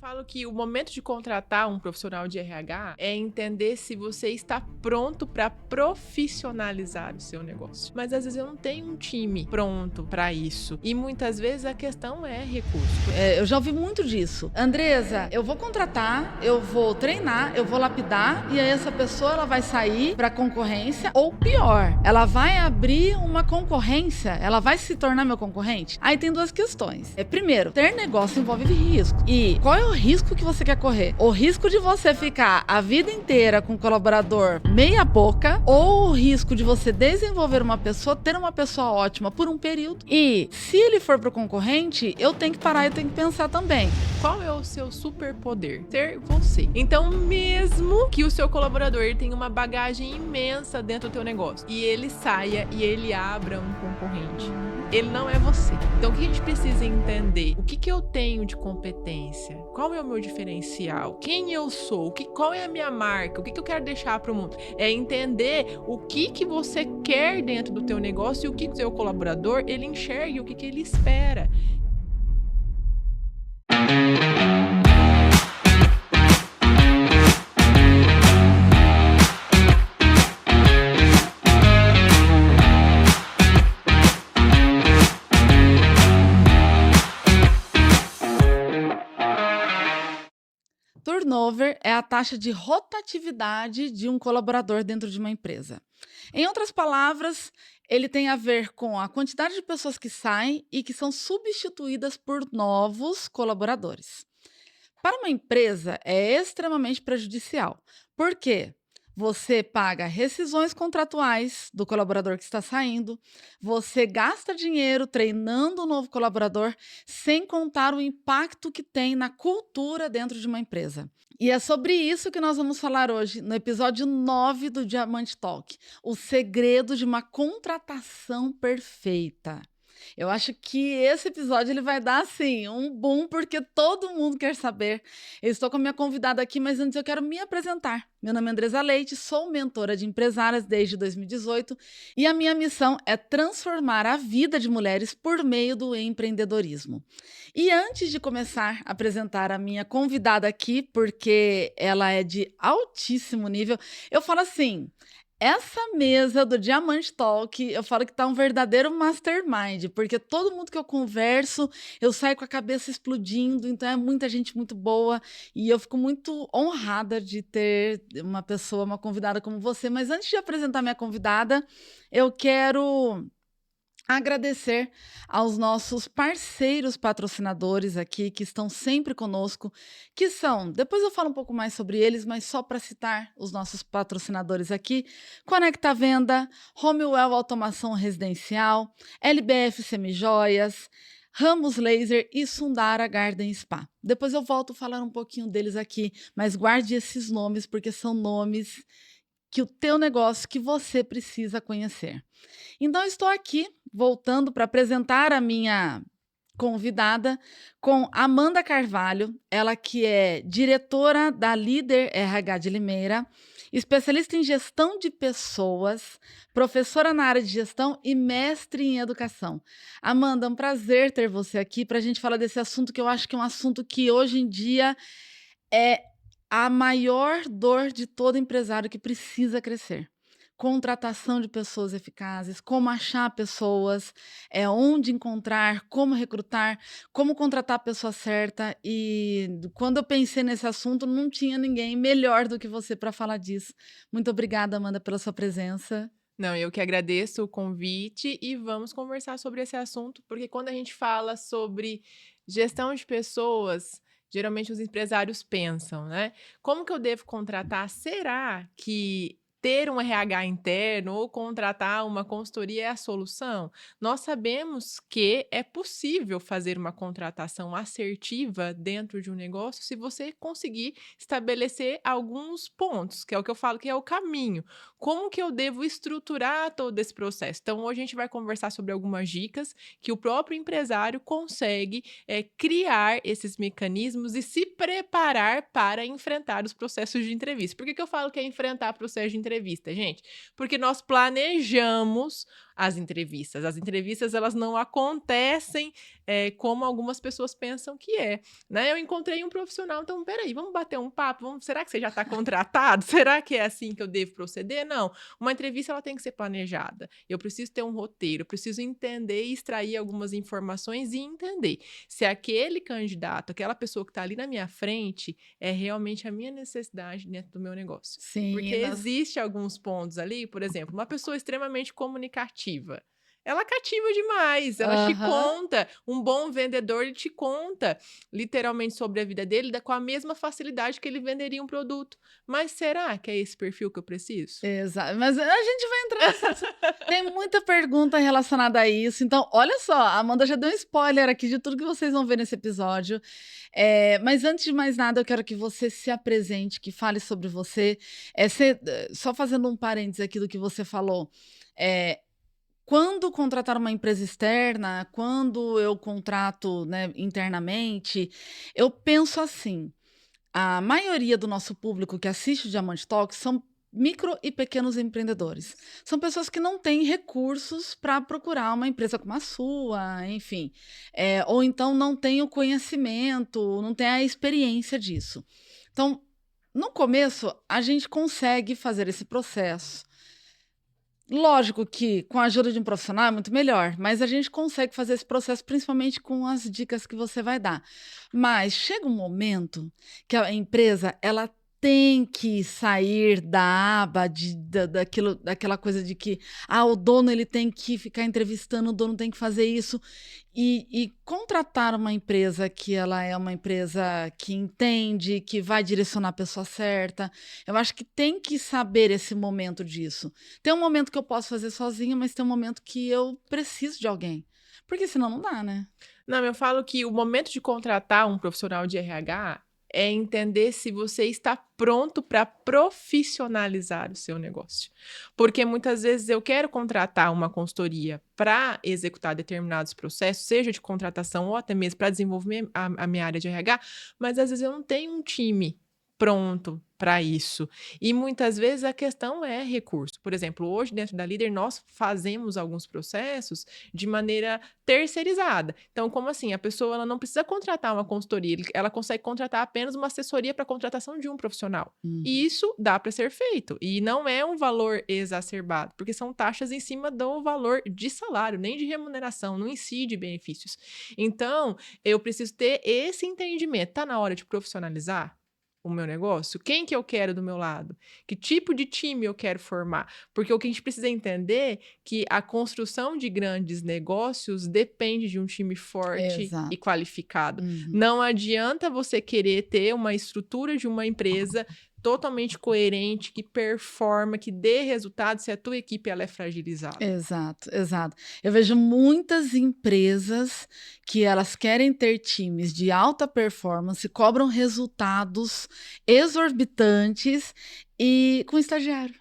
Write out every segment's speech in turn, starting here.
Falo que o momento de contratar um profissional de RH é entender se você está pronto para profissionalizar o seu negócio. Mas às vezes eu não tenho um time pronto para isso. E muitas vezes a questão é recurso. Eu já ouvi muito disso. Andresa, eu vou contratar, eu vou treinar, eu vou lapidar e aí essa pessoa ela vai sair para concorrência ou pior, ela vai abrir uma concorrência, ela vai se tornar meu concorrente? Aí tem duas questões. Primeiro, ter negócio envolve risco. E qual é o risco que você quer correr? O risco de você ficar a vida inteira com um colaborador meia boca ou o risco de você desenvolver uma pessoa, ter uma pessoa ótima por um período e se ele for pro concorrente, eu tenho que parar e tenho que pensar também. Qual é o seu superpoder? Ser você. Então, mesmo que o seu colaborador tenha uma bagagem imensa dentro do teu negócio e ele saia e ele abra um concorrente, ele não é você. Então, o que a gente precisa entender? O que eu tenho de competência? Qual é o meu diferencial? Quem eu sou? Qual é a minha marca? O que eu quero deixar para o mundo? É entender o que você quer dentro do teu negócio e o que o seu colaborador ele enxerga e o que ele espera. Turnover é a taxa de rotatividade de um colaborador dentro de uma empresa. Em outras palavras, ele tem a ver com a quantidade de pessoas que saem e que são substituídas por novos colaboradores. Para uma empresa, é extremamente prejudicial. Por quê? Você paga rescisões contratuais do colaborador que está saindo, você gasta dinheiro treinando um novo colaborador, sem contar o impacto que tem na cultura dentro de uma empresa. E é sobre isso que nós vamos falar hoje, no episódio 9 do Diamante Talk: o segredo de uma contratação perfeita. Eu acho que esse episódio ele vai dar assim um boom porque todo mundo quer saber. Eu estou com a minha convidada aqui, mas antes eu quero me apresentar. Meu nome é Andresa Leite, sou mentora de empresárias desde 2018 e a minha missão é transformar a vida de mulheres por meio do empreendedorismo. E antes de começar a apresentar a minha convidada aqui, porque ela é de altíssimo nível, eu falo assim: essa mesa do Diamante Talk, eu falo que tá um verdadeiro mastermind, porque todo mundo que eu converso, eu saio com a cabeça explodindo, então é muita gente muito boa, e eu fico muito honrada de ter uma pessoa, uma convidada como você. Mas antes de apresentar minha convidada, eu quero agradecer aos nossos parceiros patrocinadores aqui, que estão sempre conosco, que são, depois eu falo um pouco mais sobre eles, mas só para citar os nossos patrocinadores aqui: Conecta Venda, Homewell Automação Residencial, LBF Semijoias, Ramos Laser e Sundara Garden Spa. Depois eu volto a falar um pouquinho deles aqui, mas guarde esses nomes, porque são nomes que o teu negócio, que você precisa conhecer. Então, estou aqui, voltando para apresentar a minha convidada, com Amanda Carvalho, ela que é diretora da Líder RH de Limeira, especialista em gestão de pessoas, professora na área de gestão e mestre em educação. Amanda, é um prazer ter você aqui para a gente falar desse assunto, que eu acho que é um assunto que hoje em dia é a maior dor de todo empresário que precisa crescer. Contratação de pessoas eficazes, como achar pessoas, onde encontrar, como recrutar, como contratar a pessoa certa. E quando eu pensei nesse assunto, não tinha ninguém melhor do que você para falar disso. Muito obrigada, Amanda, pela sua presença. Não, eu que agradeço o convite e vamos conversar sobre esse assunto, porque quando a gente fala sobre gestão de pessoas, geralmente os empresários pensam, né? Como que eu devo contratar? Será que ter um RH interno ou contratar uma consultoria é a solução? Nós sabemos que é possível fazer uma contratação assertiva dentro de um negócio se você conseguir estabelecer alguns pontos, que é o que eu falo que é o caminho. Como que eu devo estruturar todo esse processo? Então, hoje a gente vai conversar sobre algumas dicas que o próprio empresário consegue criar esses mecanismos e se preparar para enfrentar os processos de entrevista. Por que eu falo que é enfrentar processo de entrevista, gente? Porque nós planejamos as entrevistas. As entrevistas, elas não acontecem como algumas pessoas pensam que é, né? Eu encontrei um profissional, então, peraí, vamos bater um papo? Será que você já está contratado? Será que é assim que eu devo proceder? Não. Uma entrevista, ela tem que ser planejada. Eu preciso ter um roteiro, eu preciso entender e extrair algumas informações e entender se aquele candidato, aquela pessoa que está ali na minha frente, é realmente a minha necessidade dentro do meu negócio. Porque Sim, existe alguns pontos ali, por exemplo, uma pessoa extremamente comunicativa. Ela cativa demais, ela te aham. conta. Um bom vendedor, ele te conta literalmente sobre a vida dele com a mesma facilidade que ele venderia um produto. Mas será que é esse perfil que eu preciso? Exato, mas a gente vai entrar nesse assunto. Tem muita pergunta relacionada a isso, então olha só, a Amanda já deu um spoiler aqui de tudo que vocês vão ver nesse episódio, mas antes de mais nada eu quero que você se apresente, que fale sobre você, só fazendo um parênteses aqui do que você falou, eh, quando contratar uma empresa externa, quando eu contrato, né, internamente, eu penso assim, a maioria do nosso público que assiste o Diamante Talks são micro e pequenos empreendedores. São pessoas que não têm recursos para procurar uma empresa como a sua, enfim, ou então não têm o conhecimento, não têm a experiência disso. Então, no começo, a gente consegue fazer esse processo. Lógico que com a ajuda de um profissional é muito melhor, mas a gente consegue fazer esse processo principalmente com as dicas que você vai dar. Mas chega um momento que a empresa ela tem que sair da aba daquela coisa de que o dono ele tem que ficar entrevistando, o dono tem que fazer isso e contratar uma empresa que ela é uma empresa que entende, que vai direcionar a pessoa certa. Eu acho que tem que saber esse momento disso. Tem um momento que eu posso fazer sozinha, mas tem um momento que eu preciso de alguém. Porque senão não dá, né? Não, eu falo que o momento de contratar um profissional de RH é entender se você está pronto para profissionalizar o seu negócio. Porque muitas vezes eu quero contratar uma consultoria para executar determinados processos, seja de contratação ou até mesmo para desenvolver a minha área de RH, mas às vezes eu não tenho um time pronto para isso. E muitas vezes a questão é recurso. Por exemplo, hoje dentro da Líder nós fazemos alguns processos de maneira terceirizada. Então, como assim? A pessoa ela não precisa contratar uma consultoria, ela consegue contratar apenas uma assessoria para a contratação de um profissional. E Uhum. isso dá para ser feito. E não é um valor exacerbado, porque são taxas em cima do valor de salário, nem de remuneração, não incide benefícios. Então, eu preciso ter esse entendimento. Está na hora de profissionalizar o meu negócio? Quem que eu quero do meu lado? Que tipo de time eu quero formar? Porque o que a gente precisa entender é que a construção de grandes negócios depende de um time forte e Exato. qualificado. Uhum. Não adianta você querer ter uma estrutura de uma empresa totalmente coerente, que performa, que dê resultado, se a tua equipe ela é fragilizada. Exato, exato. Eu vejo muitas empresas que elas querem ter times de alta performance, cobram resultados exorbitantes e com estagiário.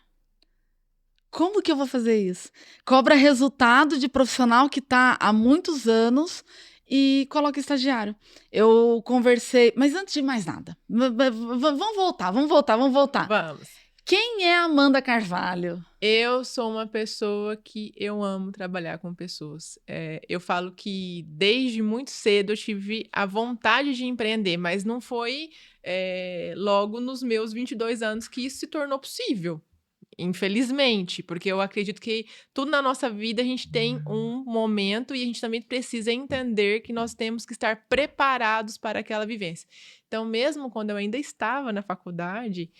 Como que eu vou fazer isso? Cobra resultado de profissional que está há muitos anos e coloca estagiário. Eu conversei, mas antes de mais nada, vamos voltar, vamos voltar, vamos voltar. Vamos. Quem é a Amanda Carvalho? Eu sou uma pessoa que eu amo trabalhar com pessoas. Eu falo que desde muito cedo eu tive a vontade de empreender, mas não foi logo nos meus 22 anos que isso se tornou possível. Infelizmente, porque eu acredito que tudo na nossa vida a gente tem um momento e a gente também precisa entender que nós temos que estar preparados para aquela vivência. Então, mesmo quando eu ainda estava na faculdade,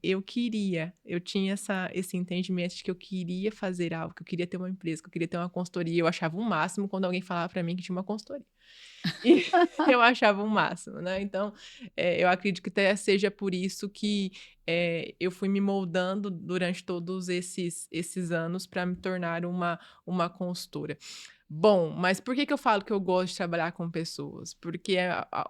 eu tinha esse entendimento de que eu queria fazer algo, que eu queria ter uma empresa, que eu queria ter uma consultoria. Eu achava o máximo quando alguém falava para mim que tinha uma consultoria. E eu achava o máximo, né? Então, eu acredito que até seja por isso que eu fui me moldando durante todos esses anos para me tornar uma consultora. Bom, mas por que eu falo que eu gosto de trabalhar com pessoas? Porque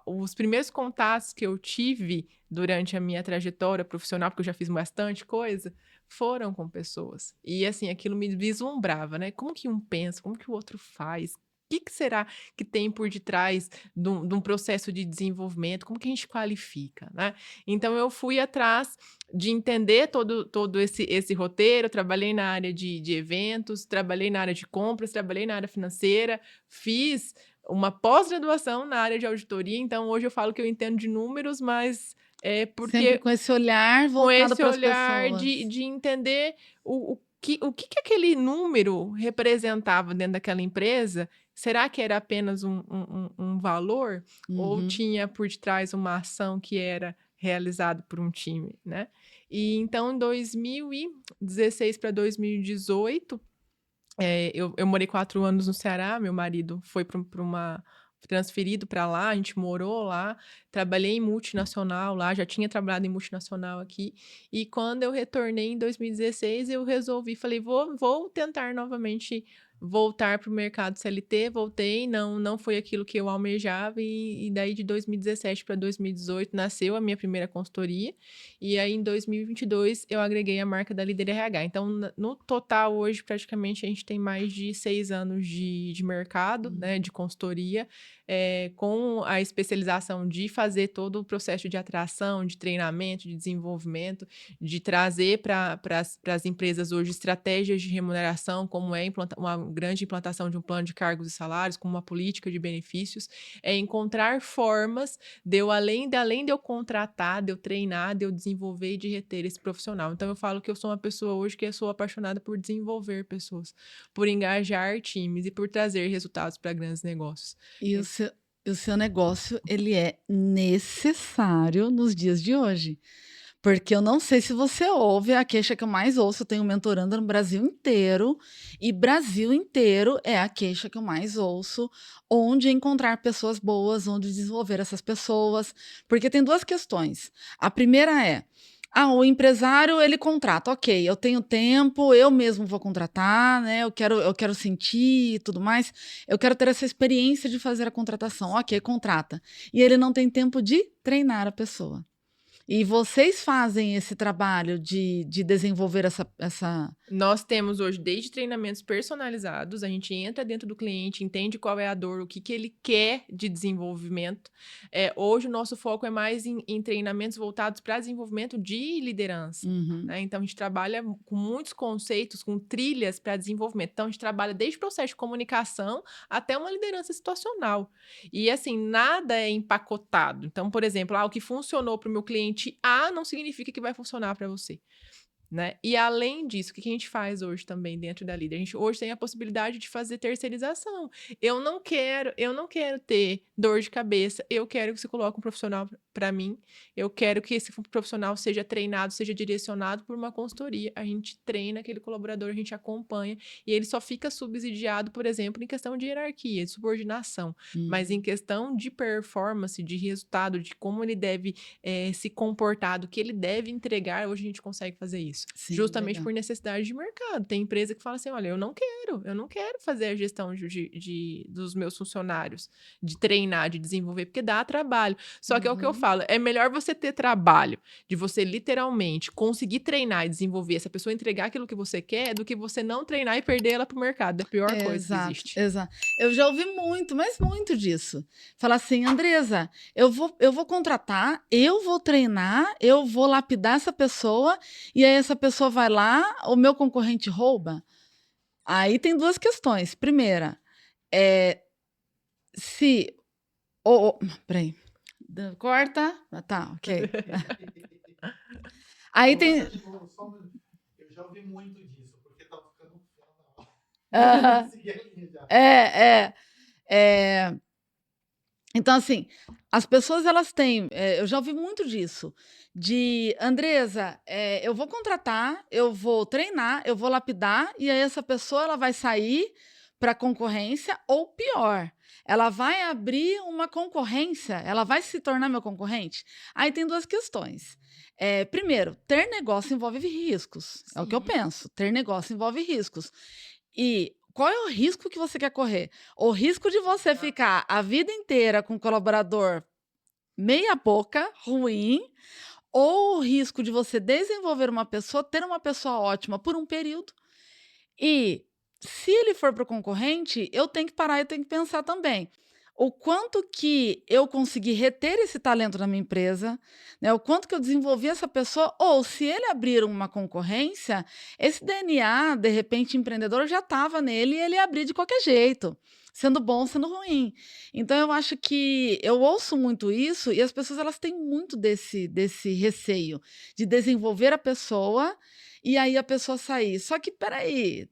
os primeiros contatos que eu tive durante a minha trajetória profissional, porque eu já fiz bastante coisa, foram com pessoas. E assim, aquilo me vislumbrava, né? Como que um pensa, como que o outro faz, que será que tem por detrás de um processo de desenvolvimento, como que a gente qualifica, né? Então eu fui atrás de entender todo esse roteiro, trabalhei na área de eventos, trabalhei na área de compras, trabalhei na área financeira, fiz uma pós-graduação na área de auditoria, então hoje eu falo que eu entendo de números, mas é Sempre porque com esse olhar com voltado esse para as olhar pessoas. de entender o que aquele número representava dentro daquela empresa. Será que era apenas um valor ou Uhum. tinha por detrás uma ação que era realizada por um time, né? E então, em 2016 para 2018, eu morei 4 anos no Ceará, meu marido foi para uma transferido para lá, a gente morou lá, trabalhei em multinacional lá, já tinha trabalhado em multinacional aqui, e quando eu retornei em 2016, eu resolvi, falei: "Vou tentar novamente voltar para o mercado CLT", voltei, não foi aquilo que eu almejava, e daí de 2017 para 2018 nasceu a minha primeira consultoria, e aí em 2022 eu agreguei a marca da Líder RH. Então no total hoje praticamente a gente tem mais de 6 anos de mercado, né, de consultoria, com a especialização de fazer todo o processo de atração, de treinamento, de desenvolvimento, de trazer para as empresas hoje estratégias de remuneração, como é uma grande implantação de um plano de cargos e salários, como uma política de benefícios, é encontrar formas de eu, além de eu contratar, de eu treinar, de eu desenvolver e de reter esse profissional. Então eu falo que eu sou uma pessoa hoje que eu sou apaixonada por desenvolver pessoas, por engajar times e por trazer resultados para grandes negócios. E o seu negócio, ele é necessário nos dias de hoje. Porque eu não sei se você ouve, a queixa que eu mais ouço, eu tenho mentoranda no Brasil inteiro, e Brasil inteiro é a queixa que eu mais ouço, onde encontrar pessoas boas, onde desenvolver essas pessoas, porque tem 2 questões. A primeira é: o empresário ele contrata, ok, eu tenho tempo, eu mesmo vou contratar, né, eu quero sentir e tudo mais, eu quero ter essa experiência de fazer a contratação, ok, contrata. E ele não tem tempo de treinar a pessoa. E vocês fazem esse trabalho de desenvolver essa Nós temos hoje desde treinamentos personalizados, a gente entra dentro do cliente, entende qual é a dor, o que ele quer de desenvolvimento. Hoje o nosso foco é mais em treinamentos voltados para desenvolvimento de liderança, uhum, né? Então a gente trabalha com muitos conceitos, com trilhas para desenvolvimento. Então a gente trabalha desde o processo de comunicação até uma liderança situacional. E assim, nada é empacotado. Então, por exemplo, o que funcionou para o meu cliente A não significa que vai funcionar para você. Né? E além disso, o que a gente faz hoje também dentro da Líder? A gente hoje tem a possibilidade de fazer terceirização. Eu não quero ter dor de cabeça, eu quero que você coloque um profissional para mim, eu quero que esse profissional seja treinado, seja direcionado por uma consultoria. A gente treina aquele colaborador, a gente acompanha, e ele só fica subsidiado, por exemplo, em questão de hierarquia, de subordinação, mas em uhum. questão de performance, de resultado, de como ele deve se comportar, do que ele deve entregar, hoje a gente consegue fazer isso. Sim, Justamente legal. por necessidade de mercado. Tem empresa que fala assim: olha, eu não quero fazer a gestão dos meus funcionários, de treinar, de desenvolver, porque dá trabalho. Só que é o que eu Uhum. falo: é melhor você ter trabalho, de você literalmente conseguir treinar e desenvolver, essa pessoa entregar aquilo que você quer, do que você não treinar e perder ela pro mercado. É a pior coisa que Exato, existe. exato. Eu já ouvi muito, mas muito disso. Falar assim: "Andresa, eu vou contratar, eu vou treinar, eu vou lapidar essa pessoa, e aí essa pessoa vai lá, o meu concorrente rouba?". Aí tem 2 questões. Primeira, é se o espera corta. Tá, ok. Aí Começa tem de novo, só um minuto. Eu já ouvi muito disso, porque tá ficando fenomenal. aham. Segui a linha já. É, então, assim, as pessoas elas têm, eu já ouvi muito disso, de: "Andresa, eu vou contratar, eu vou treinar, eu vou lapidar, e aí essa pessoa ela vai sair para concorrência ou pior, ela vai abrir uma concorrência, ela vai se tornar meu concorrente?". Aí tem 2 questões. Primeiro, ter negócio envolve riscos, é o que eu Sim. penso, ter negócio envolve riscos. E qual é o risco que você quer correr? O risco de você ficar a vida inteira com um colaborador meia boca, ruim, ou o risco de você desenvolver uma pessoa, ter uma pessoa ótima por um período e se ele for para o concorrente, eu tenho que parar, eu tenho que pensar também. O quanto que eu consegui reter esse talento na minha empresa, né? O quanto que eu desenvolvi essa pessoa, ou se ele abrir uma concorrência, esse DNA, de repente, empreendedor já estava nele e ele ia abrir de qualquer jeito, sendo bom, sendo ruim. Então, eu acho que eu ouço muito isso e as pessoas elas têm muito desse receio de desenvolver a pessoa e aí a pessoa sair. Só que, peraí,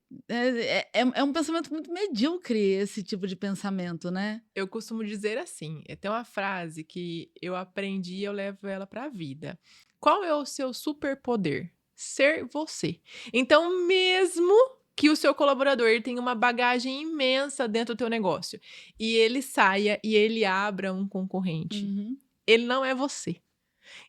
é um pensamento muito medíocre esse tipo de pensamento, né? Eu costumo dizer assim, tem uma frase que eu aprendi e eu levo ela para a vida. Qual é o seu superpoder? Ser você. Então, mesmo que o seu colaborador ele tenha uma bagagem imensa dentro do teu negócio e ele saia e ele abra um concorrente, Uhum. ele não é você.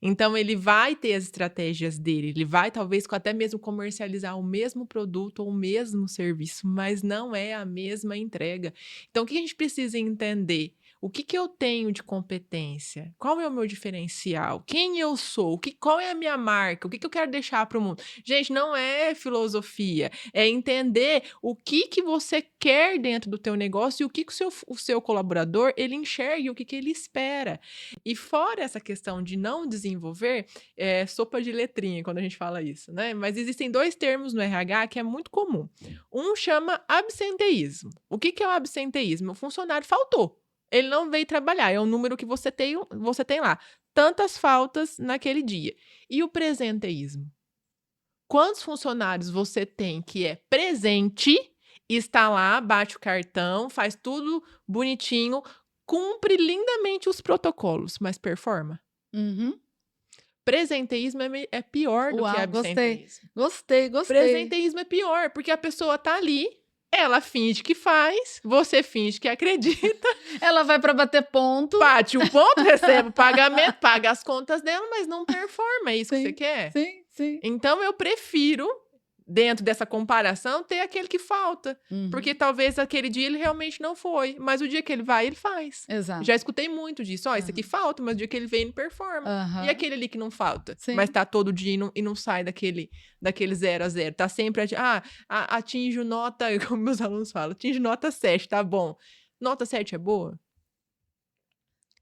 Então ele vai ter as estratégias dele, ele vai talvez até mesmo comercializar o mesmo produto ou o mesmo serviço, mas não é a mesma entrega. Então o que a gente precisa entender? O que eu tenho de competência? Qual é o meu diferencial? Quem eu sou? Qual é a minha marca? O que eu quero deixar para o mundo? Gente, não é filosofia, é entender o que você quer dentro do teu negócio e o que o seu colaborador ele enxerga e o que ele espera. E fora essa questão de não desenvolver, é sopa de letrinha quando a gente fala isso, né? Mas existem 2 termos no RH que é muito comum. Um chama absenteísmo. O que é o absenteísmo? O funcionário faltou. Ele não veio trabalhar, é o número que você tem lá. Tantas faltas naquele dia. E o presenteísmo? Quantos funcionários você tem que é presente, está lá, bate o cartão, faz tudo bonitinho, cumpre lindamente os protocolos, mas performa? Uhum. Presenteísmo é pior do que Uau, gostei. absenteísmo. Gostei, gostei. Presenteísmo é pior, porque a pessoa tá ali, ela finge que faz, você finge que acredita, Ela vai para bater ponto. bate o ponto, recebe o pagamento, paga as contas dela, mas não performa. É isso que você Sim, quer? sim, sim. Então eu prefiro, dentro dessa comparação, ter aquele que falta. Uhum. Porque talvez aquele dia ele realmente não foi, mas o dia que ele vai, ele faz. Exato. Já escutei muito disso. Ó, esse aqui falta, mas o dia que ele vem, ele performa. Aham. E aquele ali que não falta, Sim. mas tá todo dia e não sai daquele 0 a 0. Tá sempre, atinge nota, como meus alunos falam, atinge nota 7, tá bom. Nota 7 é boa?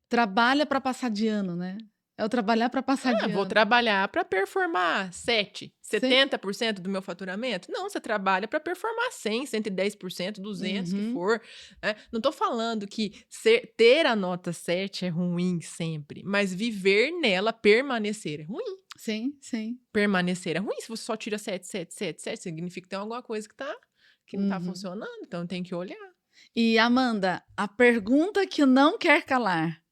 Trabalha para passar de ano, né? É o trabalhar para passar de Vou ano. trabalhar para performar 7, Sim. 70% do meu faturamento? Não, você trabalha para performar 100, 110%, 200, que for. Né? Não estou falando que ter a nota 7 é ruim sempre, mas viver nela, permanecer é ruim. Sim, sim. Permanecer é ruim. Se você só tira 7, 7, 7, 7, significa que tem alguma coisa que não está funcionando, então tem que olhar. E Amanda, a pergunta que não quer calar.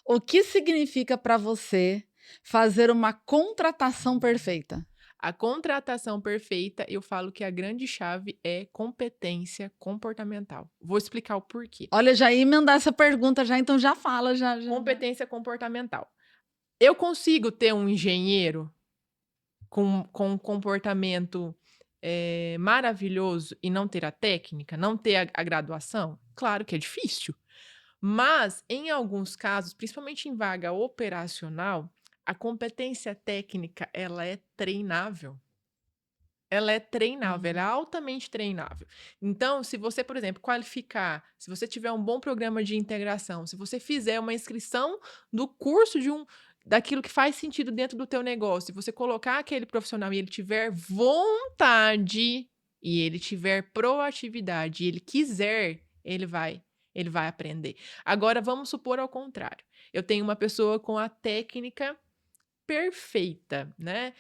O que significa para você fazer uma contratação perfeita? A contratação perfeita, eu falo que a grande chave é competência comportamental. Vou explicar o porquê. Olha, já ia emendar essa pergunta já, então já fala, já. Competência comportamental. Eu consigo ter um engenheiro com um comportamento maravilhoso e não ter a técnica, não ter a graduação? Claro que é difícil. Mas, em alguns casos, principalmente em vaga operacional, a competência técnica, ela é treinável. Ela é treinável, ela é altamente treinável. Então, se você, por exemplo, qualificar, se você tiver um bom programa de integração, se você fizer uma inscrição do curso daquilo que faz sentido dentro do teu negócio, se você colocar aquele profissional e ele tiver vontade e ele tiver proatividade e ele quiser, ele vai aprender. Agora, vamos supor ao contrário. Eu tenho uma pessoa com a técnica perfeita, né?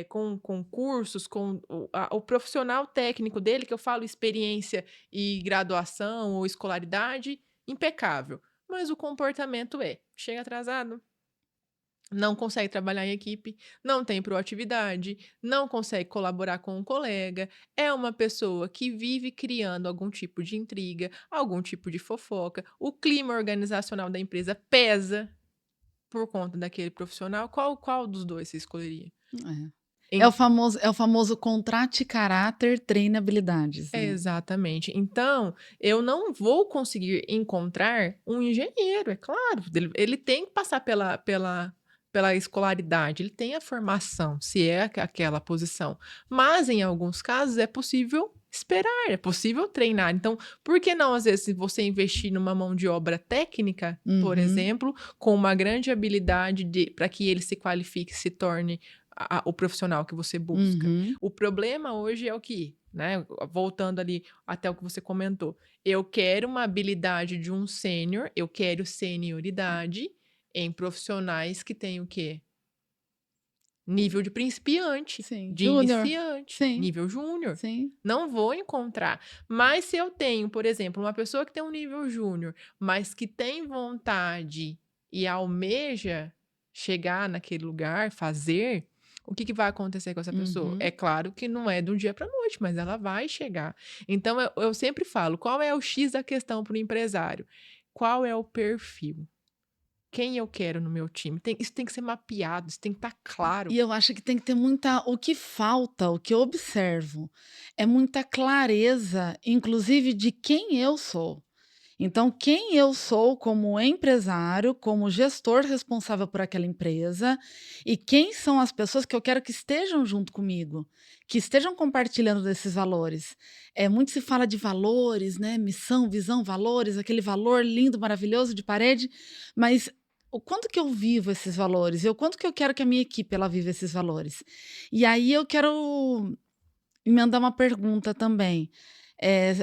Com cursos, com o profissional técnico dele, que eu falo experiência e graduação ou escolaridade, impecável. Mas o comportamento chega atrasado, não consegue trabalhar em equipe, não tem proatividade, não consegue colaborar com um colega, é uma pessoa que vive criando algum tipo de intriga, algum tipo de fofoca, o clima organizacional da empresa pesa por conta daquele profissional. Qual dos dois você escolheria? É o famoso contrate caráter, treine habilidades. Né? Exatamente. Então, eu não vou conseguir encontrar um engenheiro, é claro. Ele tem que passar pela pela escolaridade, ele tem a formação, se é aquela posição. Mas, em alguns casos, é possível esperar, é possível treinar. Então, por que não, às vezes, se você investir numa mão de obra técnica, por Uhum. exemplo, com uma grande habilidade para que ele se qualifique, se torne o profissional que você busca. Uhum. O problema hoje é o que, né? Voltando ali até o que você comentou. Eu quero uma habilidade de um sênior, eu quero senioridade em profissionais que têm o quê? Nível de principiante, Sim. de Júnior. iniciante, Sim, nível júnior. sim. Não vou encontrar. Mas se eu tenho, por exemplo, uma pessoa que tem um nível júnior, mas que tem vontade e almeja chegar naquele lugar, fazer, o que vai acontecer com essa pessoa? Uhum. É claro que não é de um dia para a noite, mas ela vai chegar. Então, eu sempre falo, qual é o X da questão para o empresário? Qual é o perfil? Quem eu quero no meu time? Isso tem que ser mapeado, isso tem que estar claro. E eu acho que tem que ter muita o que falta, o que eu observo, é muita clareza, inclusive de quem eu sou. Então, quem eu sou como empresário, como gestor responsável por aquela empresa, e quem são as pessoas que eu quero que estejam junto comigo, que estejam compartilhando desses valores. Muito se fala de valores, né? Missão, visão, valores, aquele valor lindo, maravilhoso de parede, mas o quanto que eu vivo esses valores? E o quanto que eu quero que a minha equipe ela viva esses valores? E aí eu quero emendar uma pergunta também.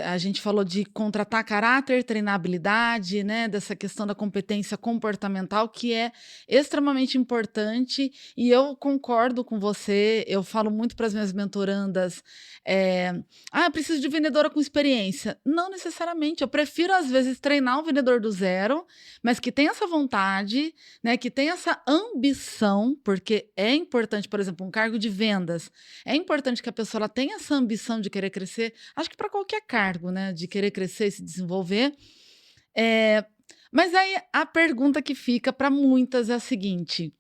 A gente falou de contratar caráter, treinar habilidade, né, dessa questão da competência comportamental, que é extremamente importante, e eu concordo com você, eu falo muito para as minhas mentorandas, eu preciso de vendedora com experiência. Não necessariamente, eu prefiro às vezes treinar um vendedor do zero, mas que tem essa vontade, né, que tem essa ambição, porque é importante, por exemplo, um cargo de vendas, é importante que a pessoa ela tenha essa ambição de querer crescer, acho que para qualquer cargo, né, de querer crescer e se desenvolver. Mas aí a pergunta que fica para muitas é a seguinte: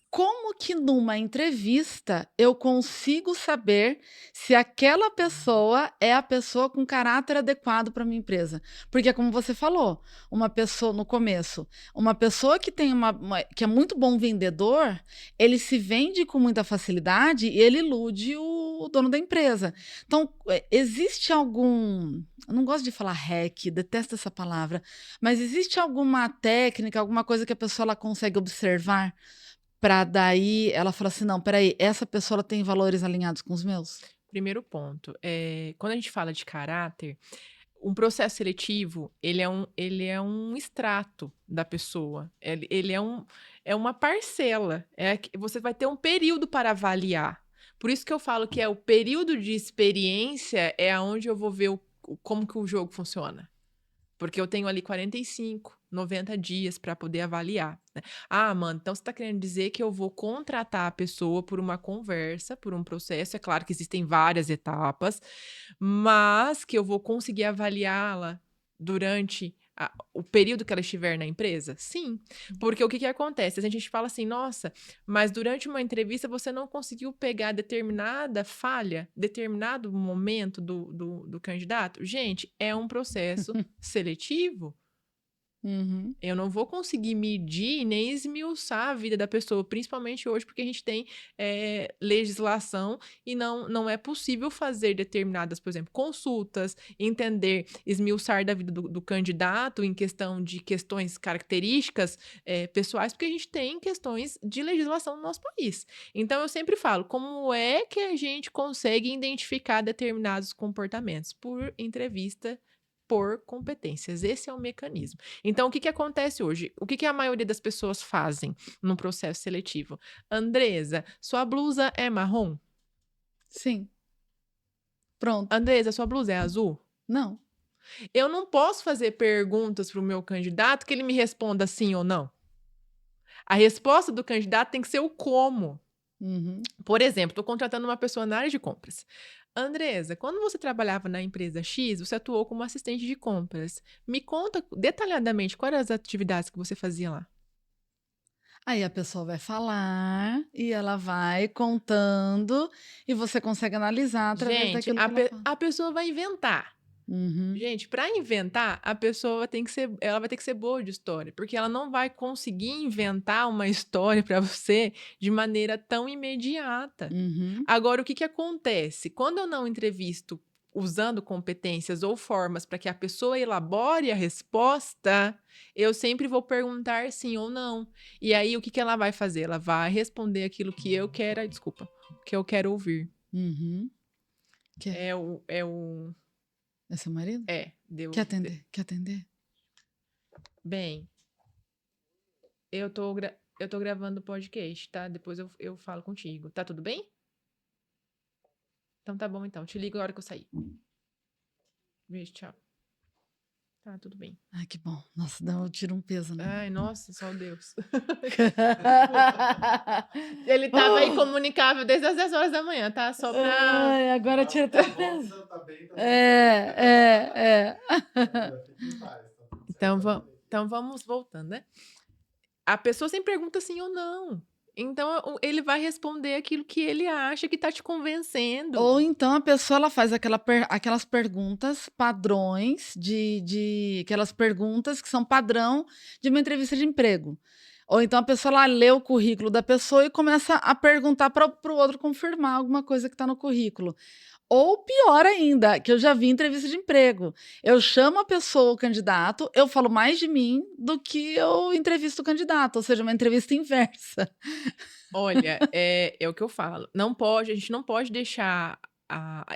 como que numa entrevista eu consigo saber se aquela pessoa é a pessoa com caráter adequado para minha empresa? Porque como você falou, uma pessoa no começo, uma pessoa que tem que é muito bom vendedor, ele se vende com muita facilidade e ele ilude o dono da empresa. Então, existe algum, eu não gosto de falar hack, detesto essa palavra, mas existe alguma técnica, alguma coisa que a pessoa ela consegue observar para daí ela falar assim: "Não, espera aí, essa pessoa ela tem valores alinhados com os meus"? Primeiro ponto, quando a gente fala de caráter, um processo seletivo, ele é um extrato da pessoa, ele é uma parcela, você vai ter um período para avaliar. Por isso que eu falo que é o período de experiência é aonde eu vou ver como que o jogo funciona. Porque eu tenho ali 45, 90 dias para poder avaliar, né. Ah, mano, então você está querendo dizer que eu vou contratar a pessoa por uma conversa, por um processo, é claro que existem várias etapas, mas que eu vou conseguir avaliá-la durante o período que ela estiver na empresa? Sim, porque o que acontece? A gente fala assim: "Nossa, mas durante uma entrevista você não conseguiu pegar determinada falha, determinado momento do candidato?". Gente, é um processo seletivo. Uhum. Eu não vou conseguir medir nem esmiuçar a vida da pessoa, principalmente hoje, porque a gente tem legislação e não é possível fazer determinadas, por exemplo, consultas, entender, esmiuçar da vida do candidato em questão de questões características pessoais, porque a gente tem questões de legislação no nosso país. Então, eu sempre falo, como é que a gente consegue identificar determinados comportamentos? Por entrevista, por competências. Esse é o mecanismo. Então, o que acontece hoje? O que a maioria das pessoas fazem num processo seletivo? Andresa, sua blusa é marrom? Sim. Pronto. Andresa, sua blusa é azul? Não. Eu não posso fazer perguntas para o meu candidato que ele me responda sim ou não. A resposta do candidato tem que ser o como. Uhum. Por exemplo, estou contratando uma pessoa na área de compras. Andresa, quando você trabalhava na empresa X, você atuou como assistente de compras. Me conta detalhadamente quais eram as atividades que você fazia lá. Aí a pessoa vai falar e ela vai contando e você consegue analisar através Gente, daquilo que ela fala. a pessoa vai inventar. Uhum. Gente, para inventar, a pessoa ela vai ter que ser boa de história, porque ela não vai conseguir inventar uma história para você de maneira tão imediata. Uhum. Agora, o que acontece? Quando eu não entrevisto usando competências ou formas para que a pessoa elabore a resposta, eu sempre vou perguntar sim ou não. E aí, o que ela vai fazer? Ela vai responder aquilo que eu quero, desculpa, que eu quero ouvir. Uhum. É seu marido? Deu. Quer atender? Quer atender? Bem, eu tô gravando o podcast, tá? Depois eu falo contigo. Tá tudo bem? Então tá bom, então. Te ligo na hora que eu sair. Beijo, tchau. Tá, tudo bem. Ai, que bom. Nossa, eu tiro um peso, né? Ai, nossa, só Deus. Ele tava aí comunicável desde as 10 horas da manhã, tá? Só pra... Ai, agora tira até o peso. Você tá bem, tá É. Fique em paz, tá tudo certo. Então vamos voltando, né? A pessoa sempre pergunta sim ou não. Então ele vai responder aquilo que ele acha que tá te convencendo. Ou então a pessoa ela faz aquelas perguntas padrões aquelas perguntas que são padrão de uma entrevista de emprego. Ou então a pessoa lá lê o currículo da pessoa e começa a perguntar para o outro confirmar alguma coisa que está no currículo. Ou pior ainda, que eu já vi em entrevista de emprego. Eu chamo a pessoa, o candidato, eu falo mais de mim do que eu entrevisto o candidato, ou seja, uma entrevista inversa. Olha, é o que eu falo. A gente não pode deixar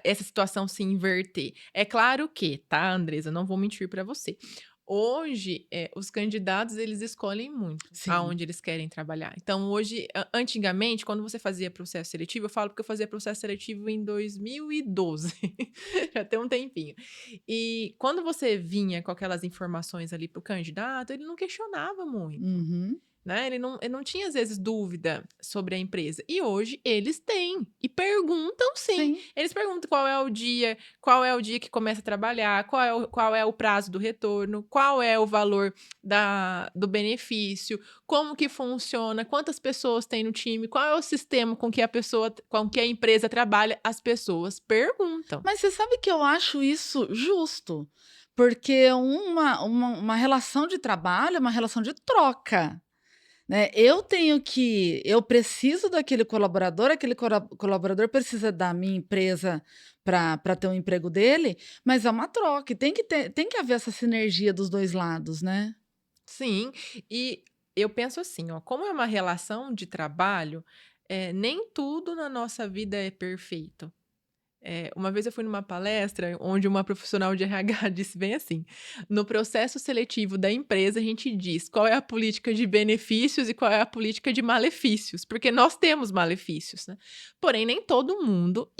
essa situação se inverter. É claro que, tá, Andresa? Não vou mentir para você. Hoje, os candidatos, eles escolhem muito Sim. aonde eles querem trabalhar. Então, hoje, antigamente, quando você fazia processo seletivo, eu falo porque eu fazia processo seletivo em 2012. Já tem um tempinho. E quando você vinha com aquelas informações ali pro candidato, ele não questionava muito. Uhum. Né? Ele não tinha, às vezes, dúvida sobre a empresa. E hoje eles têm. E perguntam sim. Eles perguntam qual é o dia que começa a trabalhar, qual é o prazo do retorno, qual é o valor do benefício, como que funciona, quantas pessoas tem no time, qual é o sistema com que a empresa trabalha. As pessoas perguntam. Mas você sabe que eu acho isso justo, porque uma relação de trabalho é uma relação de troca. Né? Eu preciso daquele colaborador, aquele colaborador precisa da minha empresa para ter um emprego dele, mas é uma troca, e tem que haver essa sinergia dos dois lados, né? Sim, e eu penso assim, ó, como é uma relação de trabalho, nem tudo na nossa vida é perfeito. Uma vez eu fui numa palestra onde uma profissional de RH disse bem assim: no processo seletivo da empresa, a gente diz qual é a política de benefícios e qual é a política de malefícios, porque nós temos malefícios, né? Porém, nem todo mundo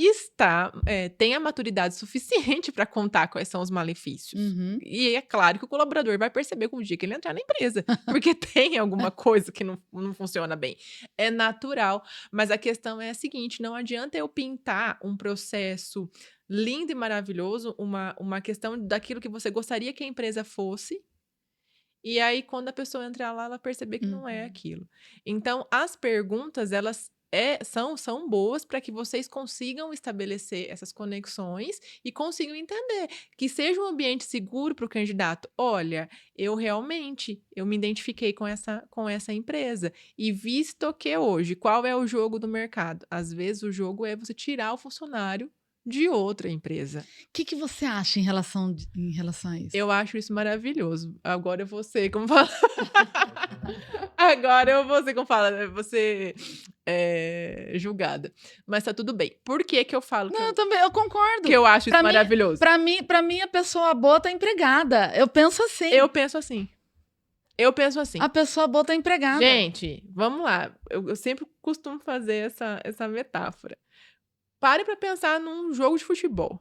tem a maturidade suficiente para contar quais são os malefícios. Uhum. E é claro que o colaborador vai perceber com o dia que ele entrar na empresa, porque tem alguma coisa que não funciona bem. É natural. Mas a questão é a seguinte: não adianta eu pintar um processo lindo e maravilhoso, uma questão daquilo que você gostaria que a empresa fosse, e aí quando a pessoa entrar lá, ela perceber que não é aquilo. Então, as perguntas, elas são boas para que vocês consigam estabelecer essas conexões e consigam entender, que seja um ambiente seguro para o candidato. Olha, eu me identifiquei com essa empresa, e visto que hoje, qual é o jogo do mercado? Às vezes o jogo é você tirar o funcionário de outra empresa. O que você acha em relação a isso? Eu acho isso maravilhoso. Agora eu vou ser, como fala? Agora eu vou ser, como fala, vou ser julgada. Mas tá tudo bem. Por que que eu falo Eu concordo. que eu acho isso maravilhoso? Para mim, a pessoa boa tá empregada. Eu penso assim. Eu penso assim. A pessoa boa tá empregada. Gente, vamos lá. Eu sempre costumo fazer essa metáfora. Pare para pensar num jogo de futebol.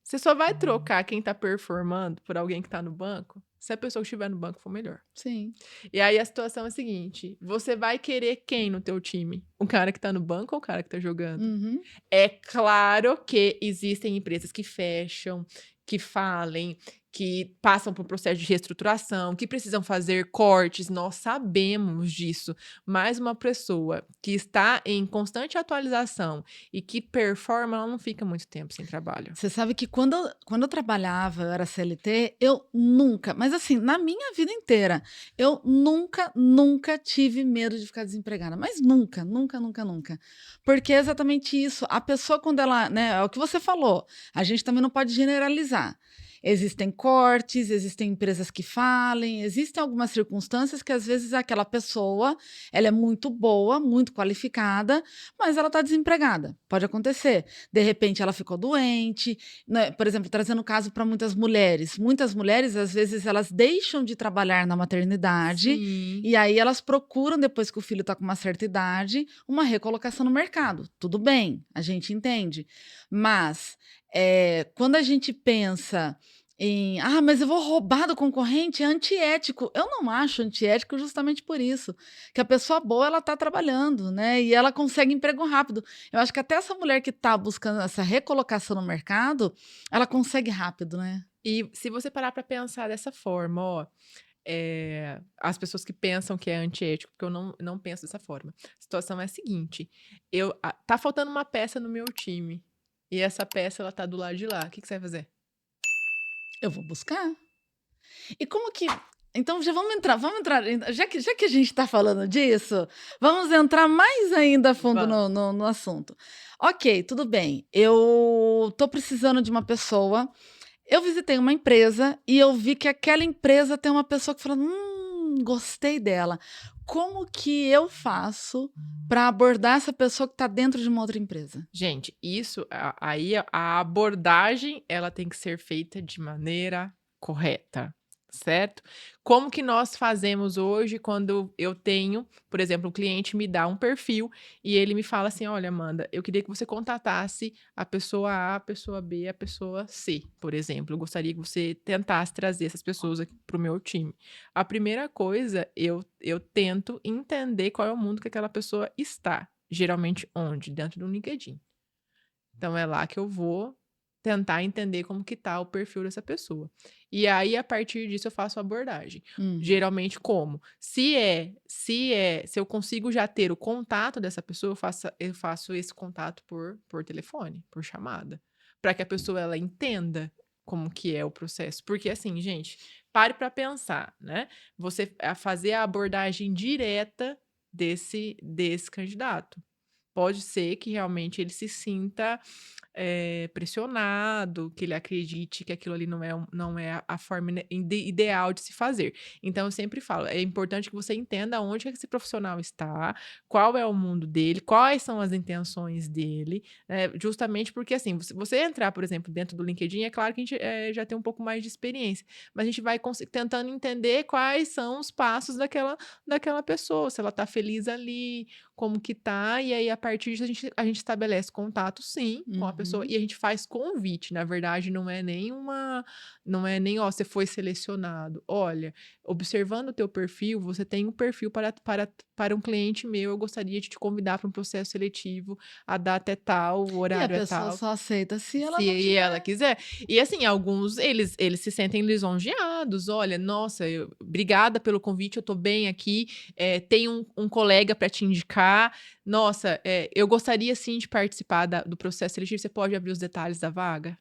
Você só vai trocar quem tá performando por alguém que tá no banco se a pessoa que estiver no banco for melhor. Sim. E aí a situação é a seguinte: você vai querer quem no teu time? O cara que tá no banco ou o cara que tá jogando? Uhum. É claro que existem empresas que fecham, que falem, que passam por processo de reestruturação, que precisam fazer cortes, nós sabemos disso. Mas uma pessoa que está em constante atualização e que performa, ela não fica muito tempo sem trabalho. Você sabe que quando eu trabalhava, eu era CLT, eu nunca, mas assim, na minha vida inteira, eu nunca tive medo de ficar desempregada. Mas nunca, nunca, nunca, nunca. Porque é exatamente isso. A pessoa, quando ela, né, é o que você falou, a gente também não pode generalizar. Existem cortes, existem empresas que falem, existem algumas circunstâncias que às vezes aquela pessoa, ela é muito boa, muito qualificada, mas ela está desempregada. Pode acontecer. De repente ela ficou doente, né? Por exemplo, trazendo o caso para muitas mulheres. Muitas mulheres, às vezes, elas deixam de trabalhar na maternidade Sim. e aí elas procuram, depois que o filho está com uma certa idade, uma recolocação no mercado. Tudo bem, a gente entende. Mas quando a gente pensa em, mas eu vou roubar do concorrente, é antiético. Eu não acho antiético justamente por isso, que a pessoa boa, ela está trabalhando, né? E ela consegue emprego rápido. Eu acho que até essa mulher que está buscando essa recolocação no mercado, ela consegue rápido, né? E se você parar para pensar dessa forma, ó, as pessoas que pensam que é antiético, porque eu não penso dessa forma. A situação é a seguinte: tá faltando uma peça no meu time. E essa peça, ela tá do lado de lá. O que você vai fazer? Eu vou buscar. E como que. Então já vamos entrar, já que a gente está falando disso, vamos entrar mais ainda a fundo Vamos. no assunto. Ok, tudo bem. Eu estou precisando de uma pessoa. Eu visitei uma empresa e eu vi que aquela empresa tem uma pessoa que fala: gostei dela. Como que eu faço para abordar essa pessoa que está dentro de uma outra empresa? Gente, aí a abordagem, ela tem que ser feita de maneira correta, certo? Como que nós fazemos hoje quando eu tenho, por exemplo, um cliente me dá um perfil e ele me fala assim: olha, Amanda, eu queria que você contatasse a pessoa A, a pessoa B, a pessoa C, por exemplo. Eu gostaria que você tentasse trazer essas pessoas aqui para o meu time. A primeira coisa, eu tento entender qual é o mundo que aquela pessoa está. Geralmente onde? Dentro do LinkedIn. Então é lá que eu vou tentar entender como que tá o perfil dessa pessoa. E aí, a partir disso, eu faço a abordagem. Geralmente como? Se eu consigo já ter o contato dessa pessoa, eu faço esse contato por telefone, por chamada, para que a pessoa ela entenda como que é o processo. Porque assim, gente, pare para pensar, né? Você fazer a abordagem direta desse candidato. Pode ser que realmente ele se sinta pressionado, que ele acredite que aquilo ali não é a forma ideal de se fazer. Então, eu sempre falo, é importante que você entenda onde que esse profissional está, qual é o mundo dele, quais são as intenções dele, justamente porque, assim, você entrar, por exemplo, dentro do LinkedIn, é claro que a gente já tem um pouco mais de experiência, mas a gente vai tentando entender quais são os passos daquela pessoa, se ela está feliz ali, como que tá, e aí a partir disso a gente estabelece contato sim com a pessoa e a gente faz convite, na verdade não é nem ó, você foi selecionado. Olha, observando o teu perfil, você tem um perfil para um cliente meu, eu gostaria de te convidar para um processo seletivo, a data é tal, o E a horário é pessoa tal. só aceita se ela não Se ela quiser. E assim, alguns, eles se sentem lisonjeados. Olha, nossa, obrigada pelo convite, eu tô bem aqui. Tem um colega para te indicar. Nossa, eu gostaria sim de participar do processo seletivo. Você pode abrir os detalhes da vaga?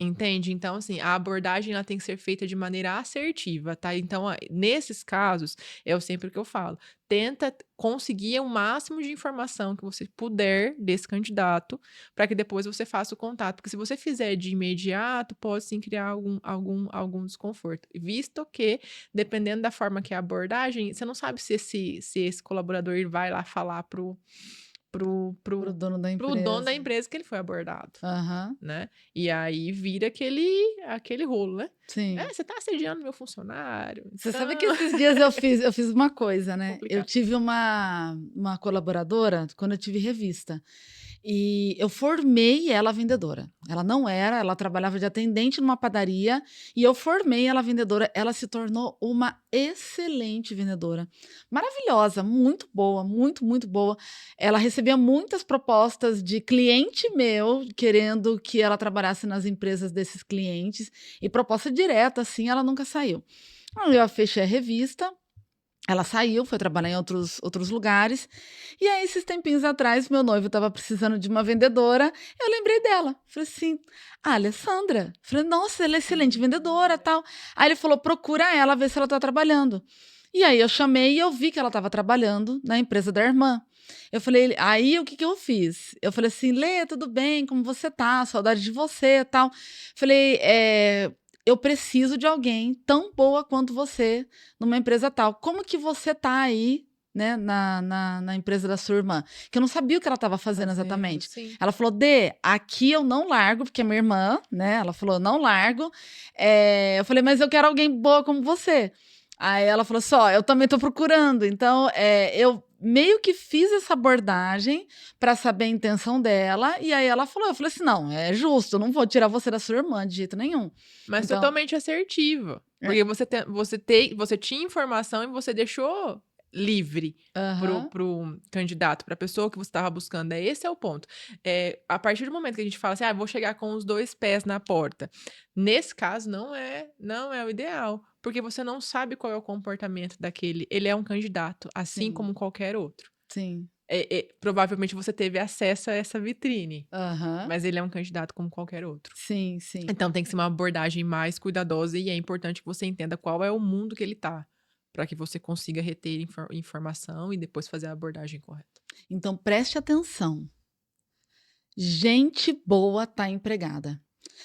Entende? Então, assim, a abordagem ela tem que ser feita de maneira assertiva, tá? Então, nesses casos, é sempre o que eu falo. Tenta conseguir o máximo de informação que você puder desse candidato, para que depois você faça o contato. Porque se você fizer de imediato, pode sim criar algum desconforto. Visto que, dependendo da forma que é a abordagem, você não sabe se esse colaborador ele vai lá falar pro dono da dono da empresa. empresa que ele foi abordado, Aham, né? E aí vira aquele rolo, né? sim. Você tá assediando meu funcionário. Você sabe Então, que esses dias eu fiz uma coisa, né? Eu complicado. tive uma colaboradora quando eu tive revista. E eu formei ela vendedora. Ela trabalhava de atendente numa padaria e eu formei ela vendedora. Ela se tornou uma excelente vendedora. Maravilhosa, muito boa, muito, muito boa. Ela recebia muitas propostas de cliente meu querendo que ela trabalhasse nas empresas desses clientes e proposta direto, assim, ela nunca saiu. Aí eu fechei a revista, ela saiu, foi trabalhar em outros lugares. E aí, esses tempinhos atrás, meu noivo estava precisando de uma vendedora. Eu lembrei dela. Falei assim, Alessandra. Falei, nossa, ela é excelente vendedora, tal. Aí ele falou, procura ela, ver se ela está trabalhando. E aí eu chamei e eu vi que ela estava trabalhando na empresa da irmã. Eu falei, aí o que que eu fiz? Eu falei assim, Lê, tudo bem? Como você tá? Saudade de você, tal. Falei, eu preciso de alguém tão boa quanto você numa empresa tal. Como que você tá aí, né, na empresa da sua irmã? Que eu não sabia o que ela estava fazendo exatamente. Sim. Ela falou, Dê, aqui eu não largo, porque é minha irmã, né? Ela falou, não largo. Eu falei, mas eu quero alguém boa como você. Aí ela falou assim, ó, eu também tô procurando. Então, eu meio que fiz essa abordagem para saber a intenção dela. E aí ela falou, eu falei assim, não, é justo, eu não vou tirar você da sua irmã de jeito nenhum. Mas Então, totalmente assertivo. Porque você tinha informação e você deixou livre aham, pro candidato, pra pessoa que você estava buscando. Esse é o ponto. A partir do momento que a gente fala assim, vou chegar com os 2 pés na porta. Nesse caso, não é o ideal. Porque você não sabe qual é o comportamento daquele. Ele é um candidato, assim sim, como qualquer outro. sim, Provavelmente você teve acesso a essa vitrine. aham, Mas ele é um candidato como qualquer outro. sim, sim. Então tem que ser uma abordagem mais cuidadosa e é importante que você entenda qual é o mundo que ele tá, para que você consiga reter informação e depois fazer a abordagem correta. Então preste atenção. Gente boa tá empregada.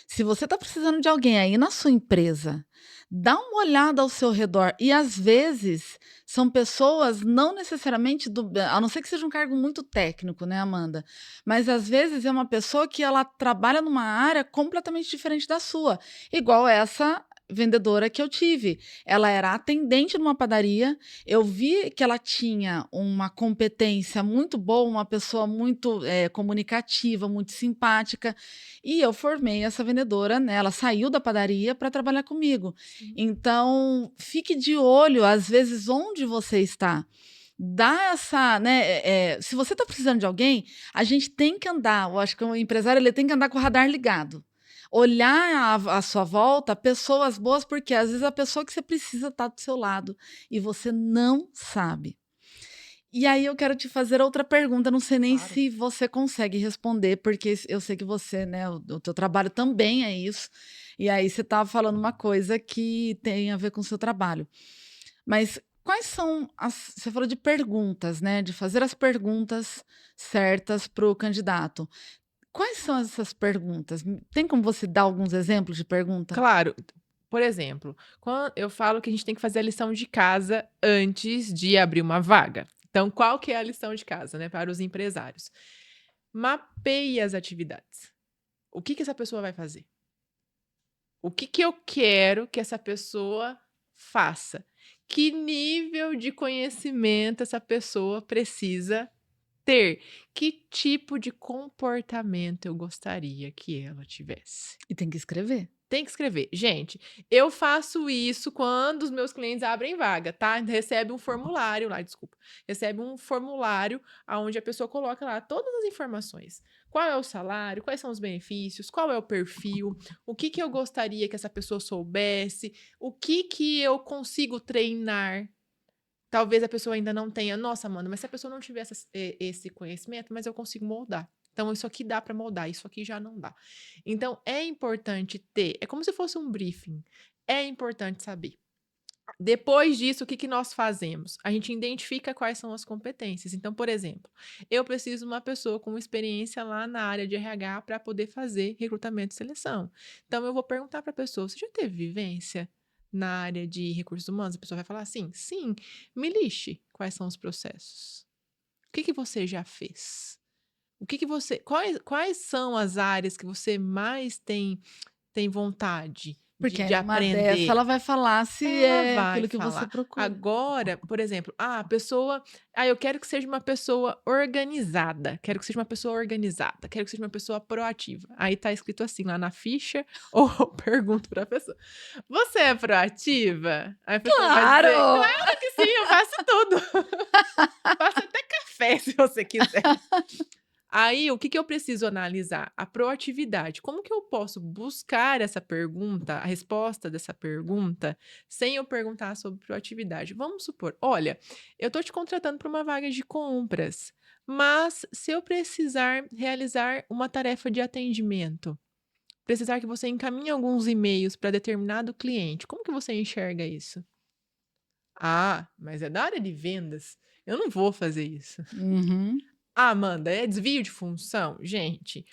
Se você está precisando de alguém aí na sua empresa, dá uma olhada ao seu redor. E às vezes são pessoas não necessariamente a não ser que seja um cargo muito técnico, né, Amanda? Mas às vezes é uma pessoa que ela trabalha numa área completamente diferente da sua, igual essa vendedora que eu tive. Ela era atendente numa padaria. Eu vi que ela tinha uma competência muito boa, uma pessoa muito comunicativa, muito simpática. E eu formei essa vendedora, né? Ela saiu da padaria para trabalhar comigo. Então, fique de olho, às vezes, onde você está. Dá essa, né? Se você está precisando de alguém, a gente tem que andar. Eu acho que o empresário ele tem que andar com o radar ligado. Olhar à sua volta pessoas boas, porque às vezes a pessoa que você precisa está do seu lado e você não sabe. E aí eu quero te fazer outra pergunta, não sei nem Claro. se você consegue responder, porque eu sei que você, né, o teu trabalho também é isso. E aí você estava falando uma coisa que tem a ver com o seu trabalho. Mas quais são você falou de perguntas, né, de fazer as perguntas certas para o candidato. Quais são essas perguntas? Tem como você dar alguns exemplos de pergunta? Claro, por exemplo, quando eu falo que a gente tem que fazer a lição de casa antes de abrir uma vaga. Então, qual que é a lição de casa, né, para os empresários? Mapeie as atividades. O que essa pessoa vai fazer? O que eu quero que essa pessoa faça? Que nível de conhecimento essa pessoa precisa ter? Que tipo de comportamento eu gostaria que ela tivesse? E tem que escrever. Tem que escrever. Gente, eu faço isso quando os meus clientes abrem vaga, tá? Recebe um formulário lá, desculpa. Recebe um formulário onde a pessoa coloca lá todas as informações. Qual é o salário, quais são os benefícios, qual é o perfil, o que eu gostaria que essa pessoa soubesse, o que eu consigo treinar. Talvez a pessoa ainda não tenha. Nossa, Amanda, mas se a pessoa não tiver esse conhecimento, mas eu consigo moldar. Então, isso aqui dá para moldar, isso aqui já não dá. Então, é importante ter. É como se fosse um briefing. É importante saber. Depois disso, o que nós fazemos? A gente identifica quais são as competências. Então, por exemplo, eu preciso de uma pessoa com experiência lá na área de RH para poder fazer recrutamento e seleção. Então, eu vou perguntar para a pessoa: você já teve vivência na área de recursos humanos? A pessoa vai falar assim: sim. Me lixe quais são os processos. O que você já fez? Quais são as áreas que você mais tem vontade Porque de aí numa dessa aprender? ela vai falar se Ela é vai aquilo que você falar. procura. Agora, por exemplo, a pessoa, eu quero que seja uma pessoa organizada, quero que seja uma pessoa organizada, quero que seja uma pessoa proativa. Aí tá escrito assim lá na ficha, ou eu pergunto pra pessoa: você é proativa? Aí a pessoa vai dizer: Claro! claro que sim, eu faço tudo. Faço até café se você quiser. Aí, o que eu preciso analisar? A proatividade. Como que eu posso buscar essa pergunta, a resposta dessa pergunta, sem eu perguntar sobre proatividade? Vamos supor, olha, eu estou te contratando para uma vaga de compras, mas se eu precisar realizar uma tarefa de atendimento, precisar que você encaminhe alguns e-mails para determinado cliente, como que você enxerga isso? Ah, mas é da área de vendas. Eu não vou fazer isso. Uhum. Ah, Amanda, é desvio de função? Gente,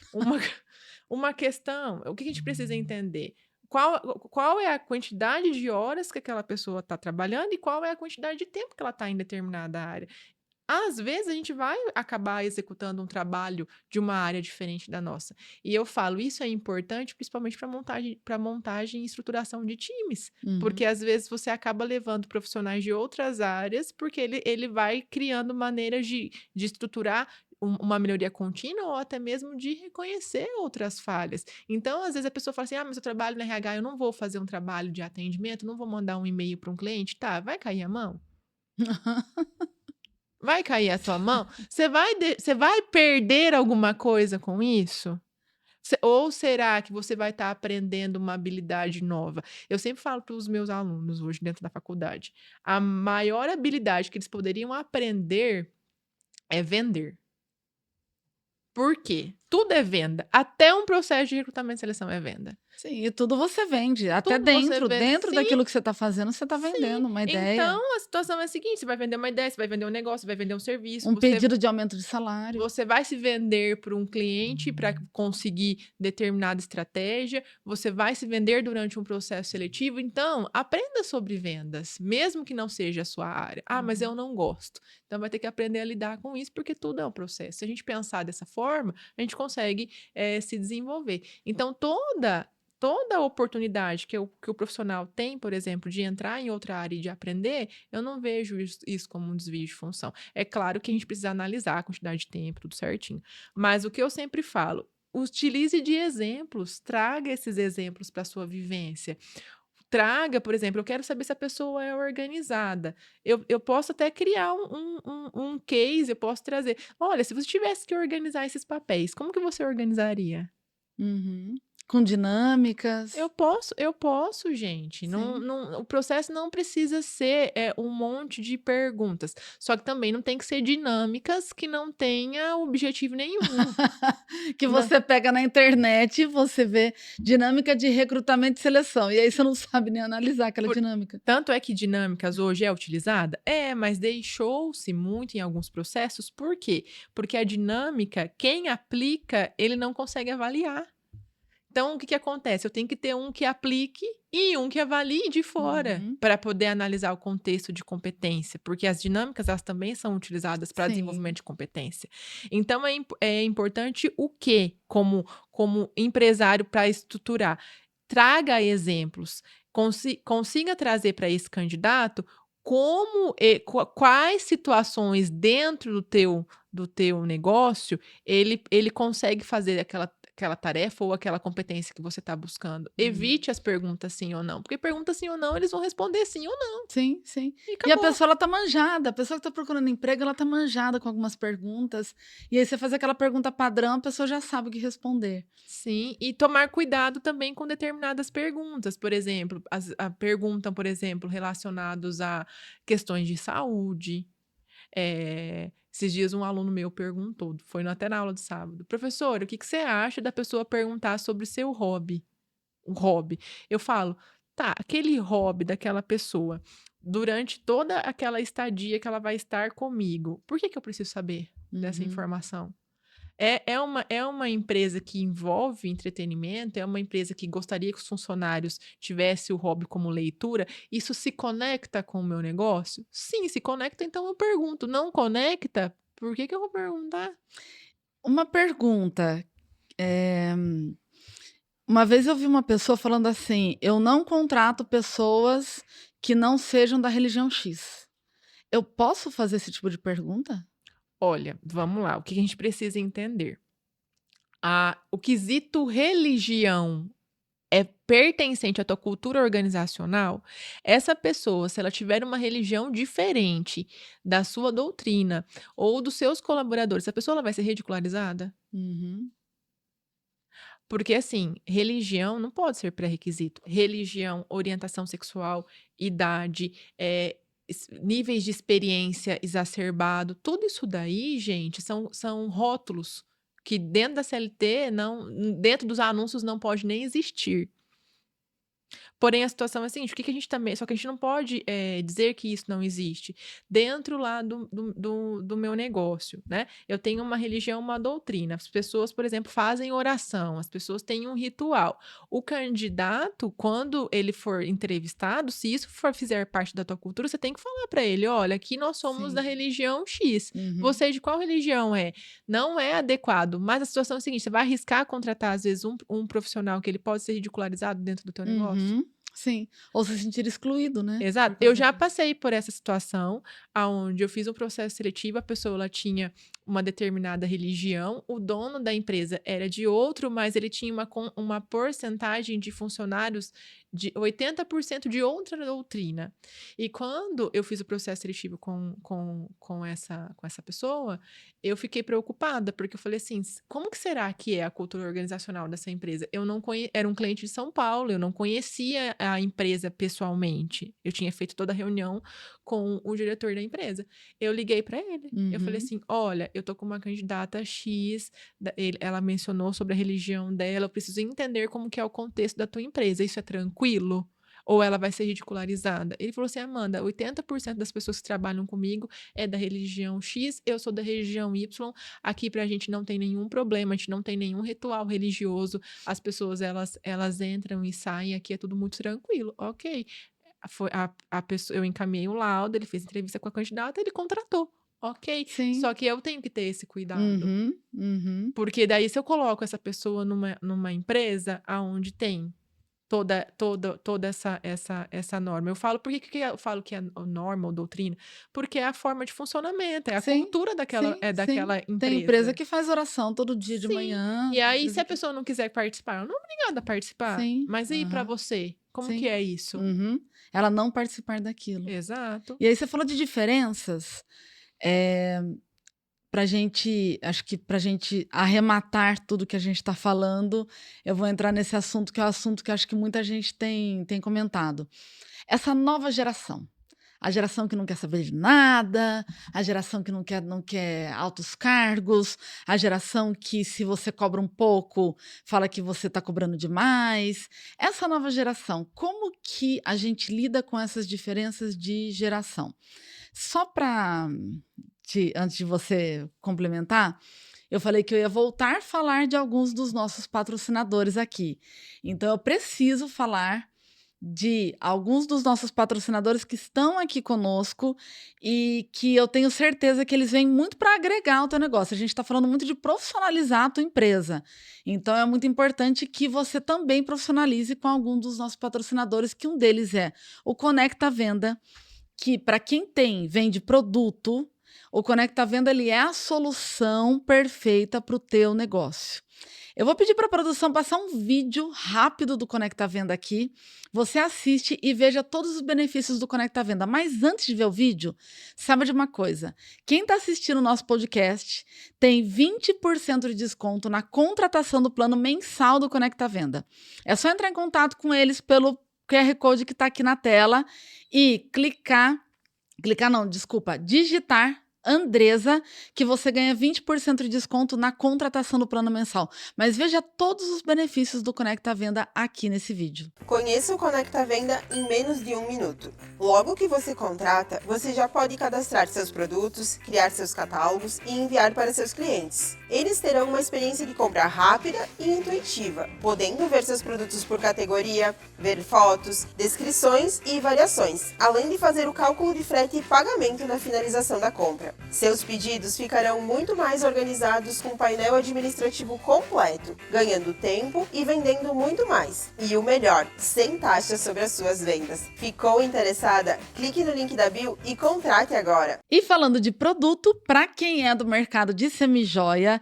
uma questão, o que a gente precisa entender? Qual é a quantidade de horas que aquela pessoa está trabalhando e qual é a quantidade de tempo que ela está em determinada área? Às vezes a gente vai acabar executando um trabalho de uma área diferente da nossa. E eu falo, isso é importante principalmente para montagem e estruturação de times. Porque Uhum. às vezes você acaba levando profissionais de outras áreas, porque ele vai criando maneiras de estruturar uma melhoria contínua ou até mesmo de reconhecer outras falhas. Então, às vezes a pessoa fala assim: ah, mas eu trabalho no RH, eu não vou fazer um trabalho de atendimento, não vou mandar um e-mail para um cliente. Tá, vai cair a mão? Vai cair a tua mão? Você vai perder alguma coisa com isso? Ou será que você vai estar aprendendo uma habilidade nova? Eu sempre falo para os meus alunos hoje dentro da faculdade, a maior habilidade que eles poderiam aprender é vender. Por quê? Tudo é venda, até um processo de recrutamento e seleção é venda. Sim, e tudo você vende, até Tudo você vê dentro sim. daquilo que você está fazendo, você está Sim, vendendo uma ideia, então a situação é a seguinte: você vai vender uma ideia, você vai vender um negócio, você vai vender um serviço, um pedido de aumento de salário. você vai se vender para um cliente para conseguir determinada estratégia, você vai se vender durante um processo seletivo, então aprenda sobre vendas, mesmo que não seja a sua área. Ah, mas eu não gosto. Então vai ter que aprender a lidar com isso, porque tudo é um processo. Se a gente pensar dessa forma, a gente consegue se desenvolver. Então toda oportunidade que o profissional tem, por exemplo, de entrar em outra área e de aprender, eu não vejo isso como um desvio de função. É claro que a gente precisa analisar a quantidade de tempo, tudo certinho. Mas o que eu sempre falo, utilize de exemplos, traga esses exemplos para a sua vivência. Traga, por exemplo, eu quero saber se a pessoa é organizada. Eu posso até criar um case, eu posso trazer. Olha, se você tivesse que organizar esses papéis, como que você organizaria? Uhum. Com dinâmicas, Eu posso, gente. Não, sim. não, o processo não precisa ser um monte de perguntas. Só que também não tem que ser dinâmicas que não tenha objetivo nenhum. Que Né? você pega na internet, você vê dinâmica de recrutamento e seleção, e aí você não sabe nem analisar aquela Por- dinâmica. Tanto é que dinâmicas hoje é utilizada? É, mas deixou-se muito em alguns processos. Por quê? Porque a dinâmica, quem aplica, ele não consegue avaliar. Então, o que acontece? Eu tenho que ter um que aplique e um que avalie de fora, Uhum. para poder analisar o contexto de competência, porque as dinâmicas, elas também são utilizadas para Sim. desenvolvimento de competência. Então, é importante o quê? Como empresário para estruturar? Traga exemplos, consiga trazer para esse candidato quais situações dentro do teu negócio ele consegue fazer aquela tarefa ou aquela competência que você está buscando. Uhum. Evite as perguntas sim ou não, porque pergunta sim ou não, eles vão responder sim ou não, Sim, sim. e E a acabou. pessoa ela tá manjada, a pessoa que tá procurando emprego, ela tá manjada com algumas perguntas, e aí você faz aquela pergunta padrão, a pessoa já sabe o que responder. Sim, e tomar cuidado também com determinadas perguntas, por exemplo, perguntam, por exemplo, relacionados a questões de saúde. Esses dias um aluno meu perguntou, foi até na aula de sábado: professor, o que que você acha da pessoa perguntar sobre o seu hobby? Um hobby. Eu falo, tá, aquele hobby daquela pessoa, durante toda aquela estadia que ela vai estar comigo, por que que eu preciso saber dessa Uhum. informação? É uma empresa que envolve entretenimento, é uma empresa que gostaria que os funcionários tivessem o hobby como leitura. Isso se conecta com o meu negócio? Sim, se conecta, então eu pergunto. Não conecta? Por que que eu vou perguntar? Uma pergunta, eh, uma vez eu vi uma pessoa falando assim: "Eu não contrato pessoas que não sejam da religião X". Eu posso fazer esse tipo de pergunta? Olha, vamos lá, o que a gente precisa entender? O quesito religião é pertencente à tua cultura organizacional, essa pessoa, se ela tiver uma religião diferente da sua doutrina ou dos seus colaboradores, essa pessoa ela vai ser ridicularizada? Uhum. Porque, assim, religião não pode ser pré-requisito. Religião, orientação sexual, idade, níveis de experiência exacerbado, tudo isso daí, gente, são rótulos que dentro da CLT, dentro dos anúncios, não pode nem existir. Porém, a situação é a seguinte, o que que a gente também, só que a gente não pode dizer que isso não existe. Dentro lá do meu negócio, né? Eu tenho uma religião, uma doutrina. As pessoas, por exemplo, fazem oração, as pessoas têm um ritual. O candidato, quando ele for entrevistado, se isso fizer parte da tua cultura, você tem que falar para ele, olha, aqui nós somos da Sim. religião X. Uhum. Você de qual religião é? Não é adequado, mas a situação é a seguinte, você vai arriscar contratar, às vezes, um profissional que ele pode ser ridicularizado dentro do teu negócio? Uhum. Sim. Ou se sentir excluído, né? Exato. Por Eu causa já disso. passei por essa situação, aonde eu fiz um processo seletivo, a pessoa ela tinha uma determinada religião, o dono da empresa era de outro, mas ele tinha uma porcentagem de funcionários de 80% de outra doutrina. E quando eu fiz o processo seletivo com essa pessoa, eu fiquei preocupada, porque eu falei assim, como que será que é a cultura organizacional dessa empresa? Eu não era um cliente de São Paulo, eu não conhecia a empresa pessoalmente. Eu tinha feito toda a reunião com o diretor da empresa. Eu liguei para ele. Eu falei Uhum. assim, olha, eu tô com uma candidata X, ela mencionou sobre a religião dela, eu preciso entender como que é o contexto da tua empresa. Isso é tranquilo? Ou ela vai ser ridicularizada? Ele falou assim, Amanda, 80% das pessoas que trabalham comigo é da religião X, eu sou da religião Y, aqui pra gente não tem nenhum problema, a gente não tem nenhum ritual religioso, as pessoas, elas entram e saem, aqui é tudo muito tranquilo. Ok. A pessoa, eu encaminhei o laudo, ele fez entrevista com a candidata, ele contratou. Ok. Sim. Só que eu tenho que ter esse cuidado. Uhum. Uhum. Porque daí, se eu coloco essa pessoa numa empresa onde tem toda essa norma. Eu falo, por que eu falo que é norma ou doutrina? Porque é a forma de funcionamento, é a Sim. cultura Sim. Sim. daquela Tem empresa empresa. que faz oração todo dia de Sim. manhã. E Tem aí, se empresa a que... pessoa não quiser participar, ela não é obrigada a participar. Sim. Mas e para Aham. você? Como que Sim. é isso? Uhum. Ela não participar daquilo. Exato. E aí você falou de diferenças. Acho que pra gente arrematar tudo que a gente está falando, eu vou entrar nesse assunto, que é o assunto que eu acho que muita gente tem comentado. Essa nova geração, a geração que não quer saber de nada, a geração que não quer altos cargos, a geração que, se você cobra um pouco, fala que você está cobrando demais. Essa nova geração, como que a gente lida com essas diferenças de geração? Só para... antes de você complementar, eu falei que eu ia voltar a falar de alguns dos nossos patrocinadores aqui. Então, eu preciso falar de alguns dos nossos patrocinadores que estão aqui conosco e que eu tenho certeza que eles vêm muito para agregar o teu negócio. A gente está falando muito de profissionalizar a tua empresa. Então, é muito importante que você também profissionalize com algum dos nossos patrocinadores, que um deles é o Conecta Venda, que, para quem vende produto, o Conecta Venda ele é a solução perfeita para o teu negócio. Eu vou pedir para a produção passar um vídeo rápido do Conecta Venda aqui. Você assiste e veja todos os benefícios do Conecta Venda. Mas antes de ver o vídeo, saiba de uma coisa. Quem está assistindo o nosso podcast tem 20% de desconto na contratação do plano mensal do Conecta Venda. É só entrar em contato com eles pelo QR Code que está aqui na tela e digitar Andresa, que você ganha 20% de desconto na contratação do plano mensal. Mas veja todos os benefícios do Conecta Venda aqui nesse vídeo. Conheça o Conecta Venda em menos de 1 minuto. Logo que você contrata, você já pode cadastrar seus produtos, criar seus catálogos e enviar para seus clientes. Eles terão uma experiência de compra rápida e intuitiva, podendo ver seus produtos por categoria, ver fotos, descrições e variações, além de fazer o cálculo de frete e pagamento na finalização da compra. Seus pedidos ficarão muito mais organizados com um painel administrativo completo, ganhando tempo e vendendo muito mais. E o melhor, sem taxas sobre as suas vendas. Ficou interessada? Clique no link da bio e contrate agora! E falando de produto, para quem é do mercado de semijoia,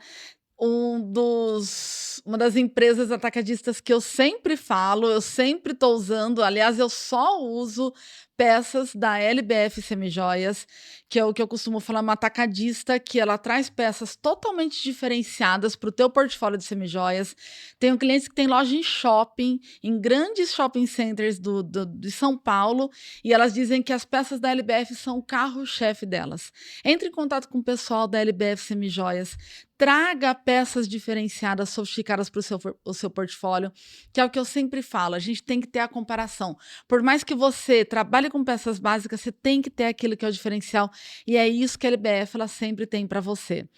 Uma das empresas atacadistas que eu sempre falo, eu sempre estou usando, aliás, eu só uso peças da LBF Semijoias, que é o que eu costumo falar, uma atacadista que ela traz peças totalmente diferenciadas para o teu portfólio de semijoias. Tenho clientes que têm loja em shopping, em grandes shopping centers de São Paulo, e elas dizem que as peças da LBF são o carro-chefe delas. Entre em contato com o pessoal da LBF Semijoias, traga peças diferenciadas, sofisticadas para o seu portfólio, que é o que eu sempre falo, a gente tem que ter a comparação. Por mais que você trabalhe com peças básicas, você tem que ter aquilo que é o diferencial, e é isso que a LBF ela sempre tem para você.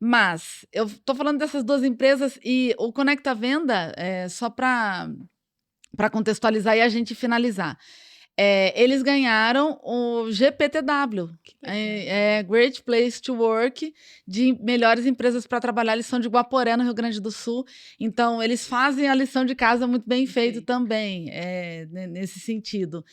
Mas eu estou falando dessas duas empresas e o Conecta Venda, só para contextualizar e a gente finalizar. Eles ganharam o GPTW, Great Place to Work, de melhores empresas para trabalhar. Eles são de Guaporé, no Rio Grande do Sul. Então, eles fazem a lição de casa muito bem feito também, nesse sentido.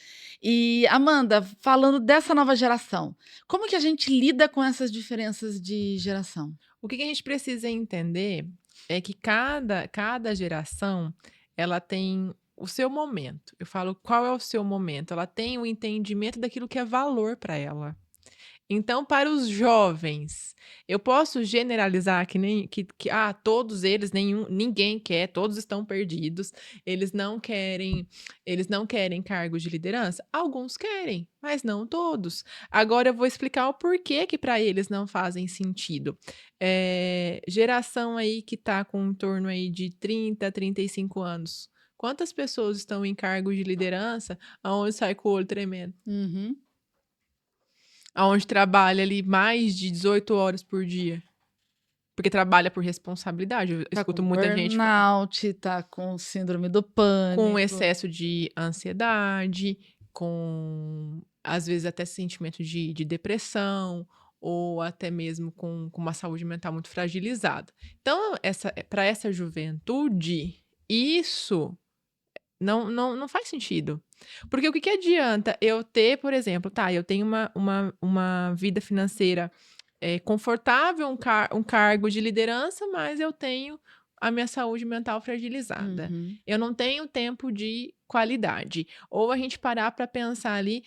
E, Amanda, falando dessa nova geração, como que a gente lida com essas diferenças de geração? O que a gente precisa entender é que cada geração ela tem o seu momento. Eu falo, qual é o seu momento? Ela tem o entendimento daquilo que é valor para ela. Então, para os jovens, eu posso generalizar que todos eles, ninguém quer, todos estão perdidos, eles não querem cargos de liderança? Alguns querem, mas não todos. Agora eu vou explicar o porquê que para eles não fazem sentido. Geração aí que está com em torno aí de 30, 35 anos. Quantas pessoas estão em cargos de liderança aonde sai com o olho tremendo? Uhum. Aonde trabalha ali mais de 18 horas por dia? Porque trabalha por responsabilidade. Eu escuto muita gente burnout, tá com síndrome do pânico. com excesso de ansiedade, com, às vezes, até sentimento de depressão, ou até mesmo com uma saúde mental muito fragilizada. Então, para essa juventude, isso não faz sentido. Porque o que adianta eu ter, por exemplo, eu tenho uma vida financeira confortável, um cargo de liderança, mas eu tenho a minha saúde mental fragilizada. Uhum. Eu não tenho tempo de qualidade. Ou a gente parar para pensar ali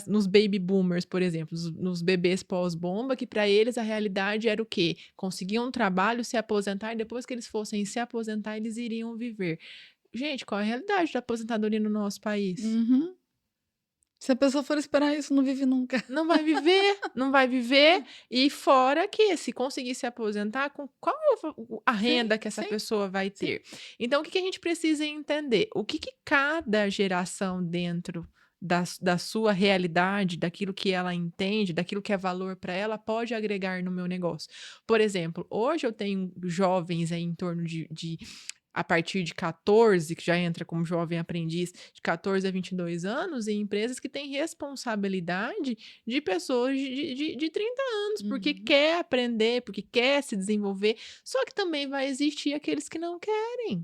nos baby boomers, por exemplo, nos bebês pós-bomba, que para eles a realidade era o quê? Conseguir um trabalho, se aposentar, e depois que eles fossem se aposentar, eles iriam viver. Gente, qual é a realidade da aposentadoria no nosso país? Uhum. Se a pessoa for esperar isso, não vive nunca. Não vai viver, não vai viver. E fora que, se conseguir se aposentar, qual é a renda que essa pessoa vai ter? Então, o que a gente precisa entender? O que cada geração dentro da sua realidade, daquilo que ela entende, daquilo que é valor para ela, pode agregar no meu negócio. Por exemplo, hoje eu tenho jovens aí em torno de a partir de 14, que já entra como jovem aprendiz, de 14 a 22 anos, em empresas que têm responsabilidade de pessoas de 30 anos, porque quer aprender, porque quer se desenvolver, só que também vai existir aqueles que não querem.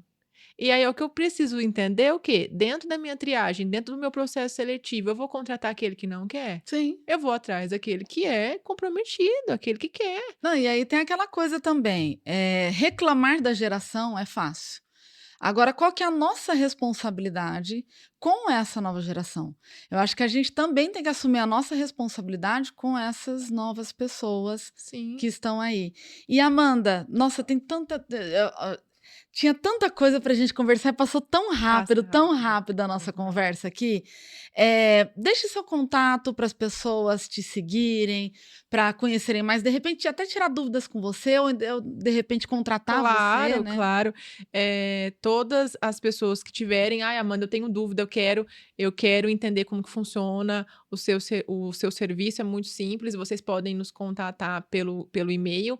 E aí, o que eu preciso entender é o quê? Dentro da minha triagem, dentro do meu processo seletivo, eu vou contratar aquele que não quer? Sim. Eu vou atrás daquele que é comprometido, aquele que quer. Não, e aí tem aquela coisa também, reclamar da geração é fácil. Agora, qual que é a nossa responsabilidade com essa nova geração? Eu acho que a gente também tem que assumir a nossa responsabilidade com essas novas pessoas que estão aí. E Amanda, nossa, tem tinha tanta coisa para a gente conversar e passou tão rápido a nossa conversa aqui. Deixe seu contato para as pessoas te seguirem, para conhecerem mais, de repente até tirar dúvidas com você ou de repente contratar você, né? Claro. Todas as pessoas que tiverem, Amanda, eu tenho dúvida, eu quero entender como que funciona o seu serviço, é muito simples, vocês podem nos contatar pelo e-mail,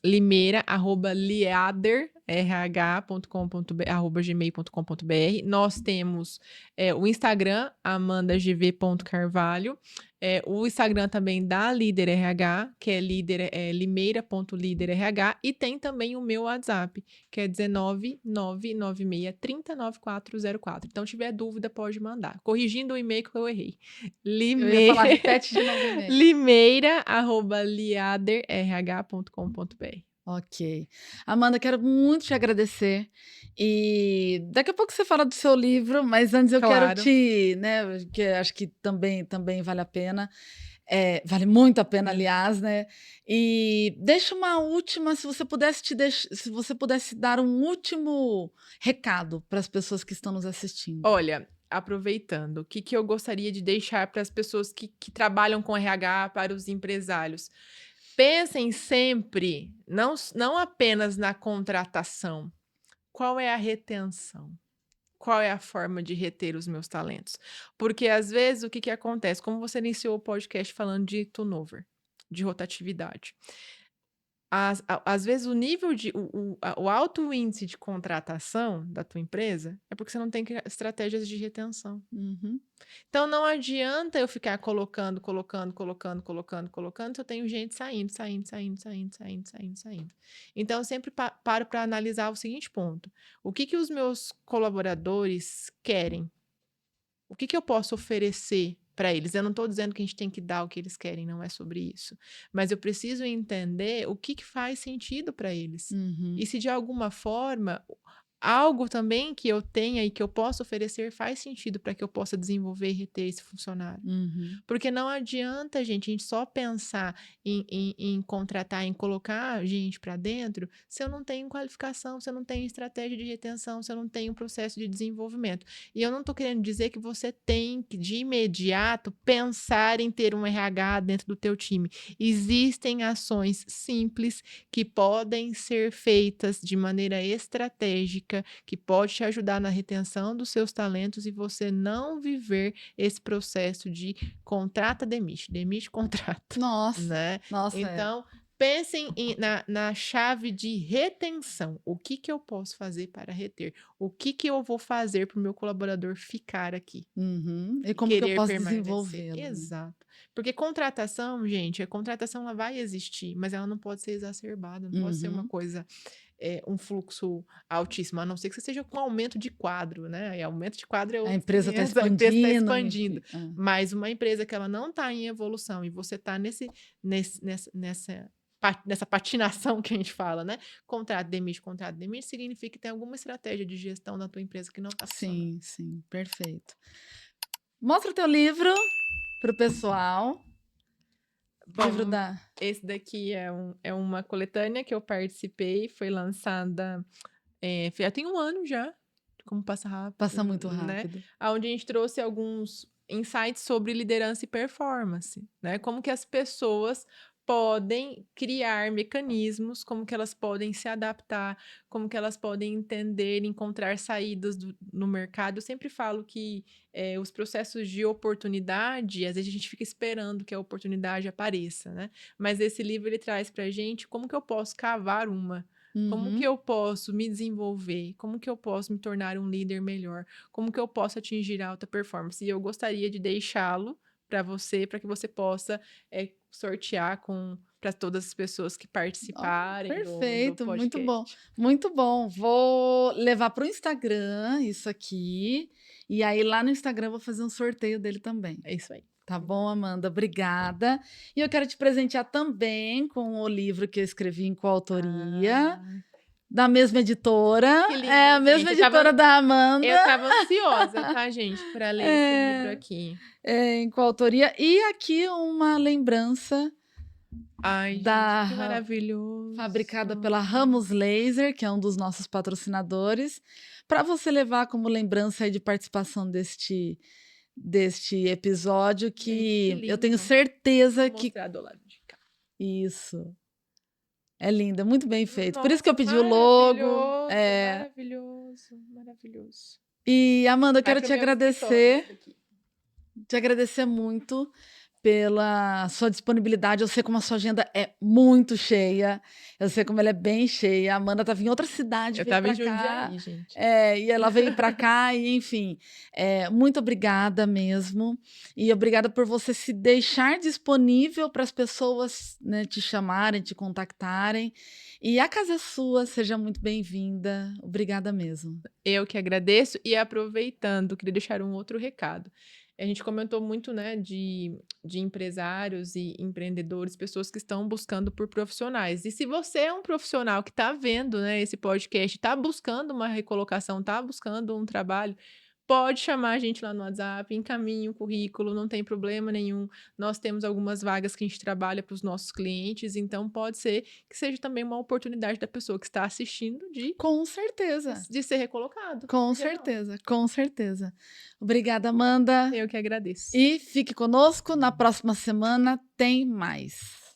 limeira@gmail.com.br. Nós temos o Instagram, amandagv.carvalho, o Instagram também da Líder RH, que é limeira.liderrh, e tem também o meu WhatsApp, que é 19996309404. Então, se tiver dúvida, pode mandar. Corrigindo o e-mail que eu errei. Eu ia falar, repete de novo o e-mail. limeira@liaderrh.com.br. Ok. Amanda, quero muito te agradecer. E daqui a pouco você fala do seu livro, mas antes eu quero Claro. né, que eu acho que também vale a pena. Vale muito a pena, aliás, né? E deixa uma última, se você pudesse dar um último recado para as pessoas que estão nos assistindo. Olha, aproveitando, o que eu gostaria de deixar para as pessoas que trabalham com RH, para os empresários? Pensem sempre, não apenas na contratação. Qual é a retenção? Qual é a forma de reter os meus talentos? Porque às vezes o que acontece? Como você iniciou o podcast falando de turnover, de rotatividade. Às vezes o nível o alto índice de contratação da tua empresa é porque você não tem estratégias de retenção. Uhum. Então não adianta eu ficar colocando se eu tenho gente saindo. Então eu sempre paro para analisar o seguinte ponto: o que os meus colaboradores querem? O que eu posso oferecer para eles? Eu não estou dizendo que a gente tem que dar o que eles querem, não é sobre isso. Mas eu preciso entender o que faz sentido para eles. Uhum. E se de alguma forma algo também que eu tenha e que eu possa oferecer faz sentido para que eu possa desenvolver e reter esse funcionário. Uhum. Porque não adianta, a gente só pensar em contratar, em colocar gente para dentro, se eu não tenho qualificação, se eu não tenho estratégia de retenção, se eu não tenho processo de desenvolvimento. E eu não estou querendo dizer que você tem que, de imediato, pensar em ter um RH dentro do teu time. Existem ações simples que podem ser feitas de maneira estratégica, que pode te ajudar na retenção dos seus talentos e você não viver esse processo de contrata, demite, contrata, Nossa, né? nossa, Então, pensem na chave de retenção. O que eu posso fazer para reter? O que eu vou fazer para o meu colaborador ficar aqui? Uhum. E E como que eu querer posso permanecer? desenvolvê-lo, né? Exato. Porque contratação, gente, a contratação ela vai existir, mas ela não pode ser exacerbada, não pode ser uma Uhum. coisa, um fluxo altíssimo, a não ser que você seja com aumento de quadro, né? E aumento de quadro é A outro empresa está 500, a empresa está expandindo, expandindo. enfim. Ah. Mas uma empresa que ela não está em evolução e você está nessa patinação que a gente fala, né? Contrato, demite, significa que tem alguma estratégia de gestão da tua empresa que não está funcionando. Sim, sim, perfeito. Mostra o teu livro pro pessoal. Livro Bom, da esse daqui é uma coletânea que eu participei, foi lançada, já tem 1 ano já, de como passa rápido, Passa muito né? rápido. Onde a gente trouxe alguns insights sobre liderança e performance, né? Como que as pessoas podem criar mecanismos, como que elas podem se adaptar, como que elas podem entender, encontrar saídas no mercado. Eu sempre falo que os processos de oportunidade, às vezes a gente fica esperando que a oportunidade apareça, né? Mas esse livro ele traz pra gente como que eu posso cavar uma. Como que Uhum. eu posso me desenvolver? Como que eu posso me tornar um líder melhor? Como que eu posso atingir alta performance? E eu gostaria de deixá-lo para você, para que você possa sortear para todas as pessoas que participarem do Perfeito, muito bom. podcast. Muito bom. Vou levar para o Instagram isso aqui. E aí lá no Instagram eu vou fazer um sorteio dele também. É isso aí. Tá bom, Amanda? Obrigada. E eu quero te presentear também com o livro que eu escrevi em coautoria, da mesma editora. Que lindo, É a mesma gente. editora da Amanda. Eu tava ansiosa, tá, gente, para ler esse livro aqui. Em coautoria. E aqui uma lembrança Ai, gente, da que maravilhoso. fabricada pela Ramos Laser, que é um dos nossos patrocinadores, para você levar como lembrança aí de participação deste episódio, que Gente, eu tenho lindo. certeza Vou que mostrar do lado de cá. isso é lindo, é muito bem feito. Por isso que eu pedi o logo. Maravilhoso, maravilhoso. E Amanda, eu Vai quero pro te meu escritório agradecer. isso aqui. Te agradecer muito pela sua disponibilidade. Eu sei como a sua agenda é muito cheia. Eu sei como ela é bem cheia. A Amanda estava em outra cidade, Eu veio tava em para cá. Jundiaí, gente. E ela veio para cá e, enfim, muito obrigada mesmo. E obrigada por você se deixar disponível para as pessoas, né, te chamarem, te contactarem. E a casa é sua, seja muito bem-vinda. Obrigada mesmo. Eu que agradeço e aproveitando, queria deixar um outro recado. A gente comentou muito, né, de empresários e empreendedores, pessoas que estão buscando por profissionais. E se você é um profissional que está vendo, né, esse podcast, está buscando uma recolocação, está buscando um trabalho, pode chamar a gente lá no WhatsApp, encaminhe o currículo, não tem problema nenhum. Nós temos algumas vagas que a gente trabalha para os nossos clientes, então pode ser que seja também uma oportunidade da pessoa que está assistindo Com certeza. de ser recolocado. Com Por que não? certeza, com certeza. Obrigada, Amanda. Eu que agradeço. E fique conosco, na próxima semana tem mais.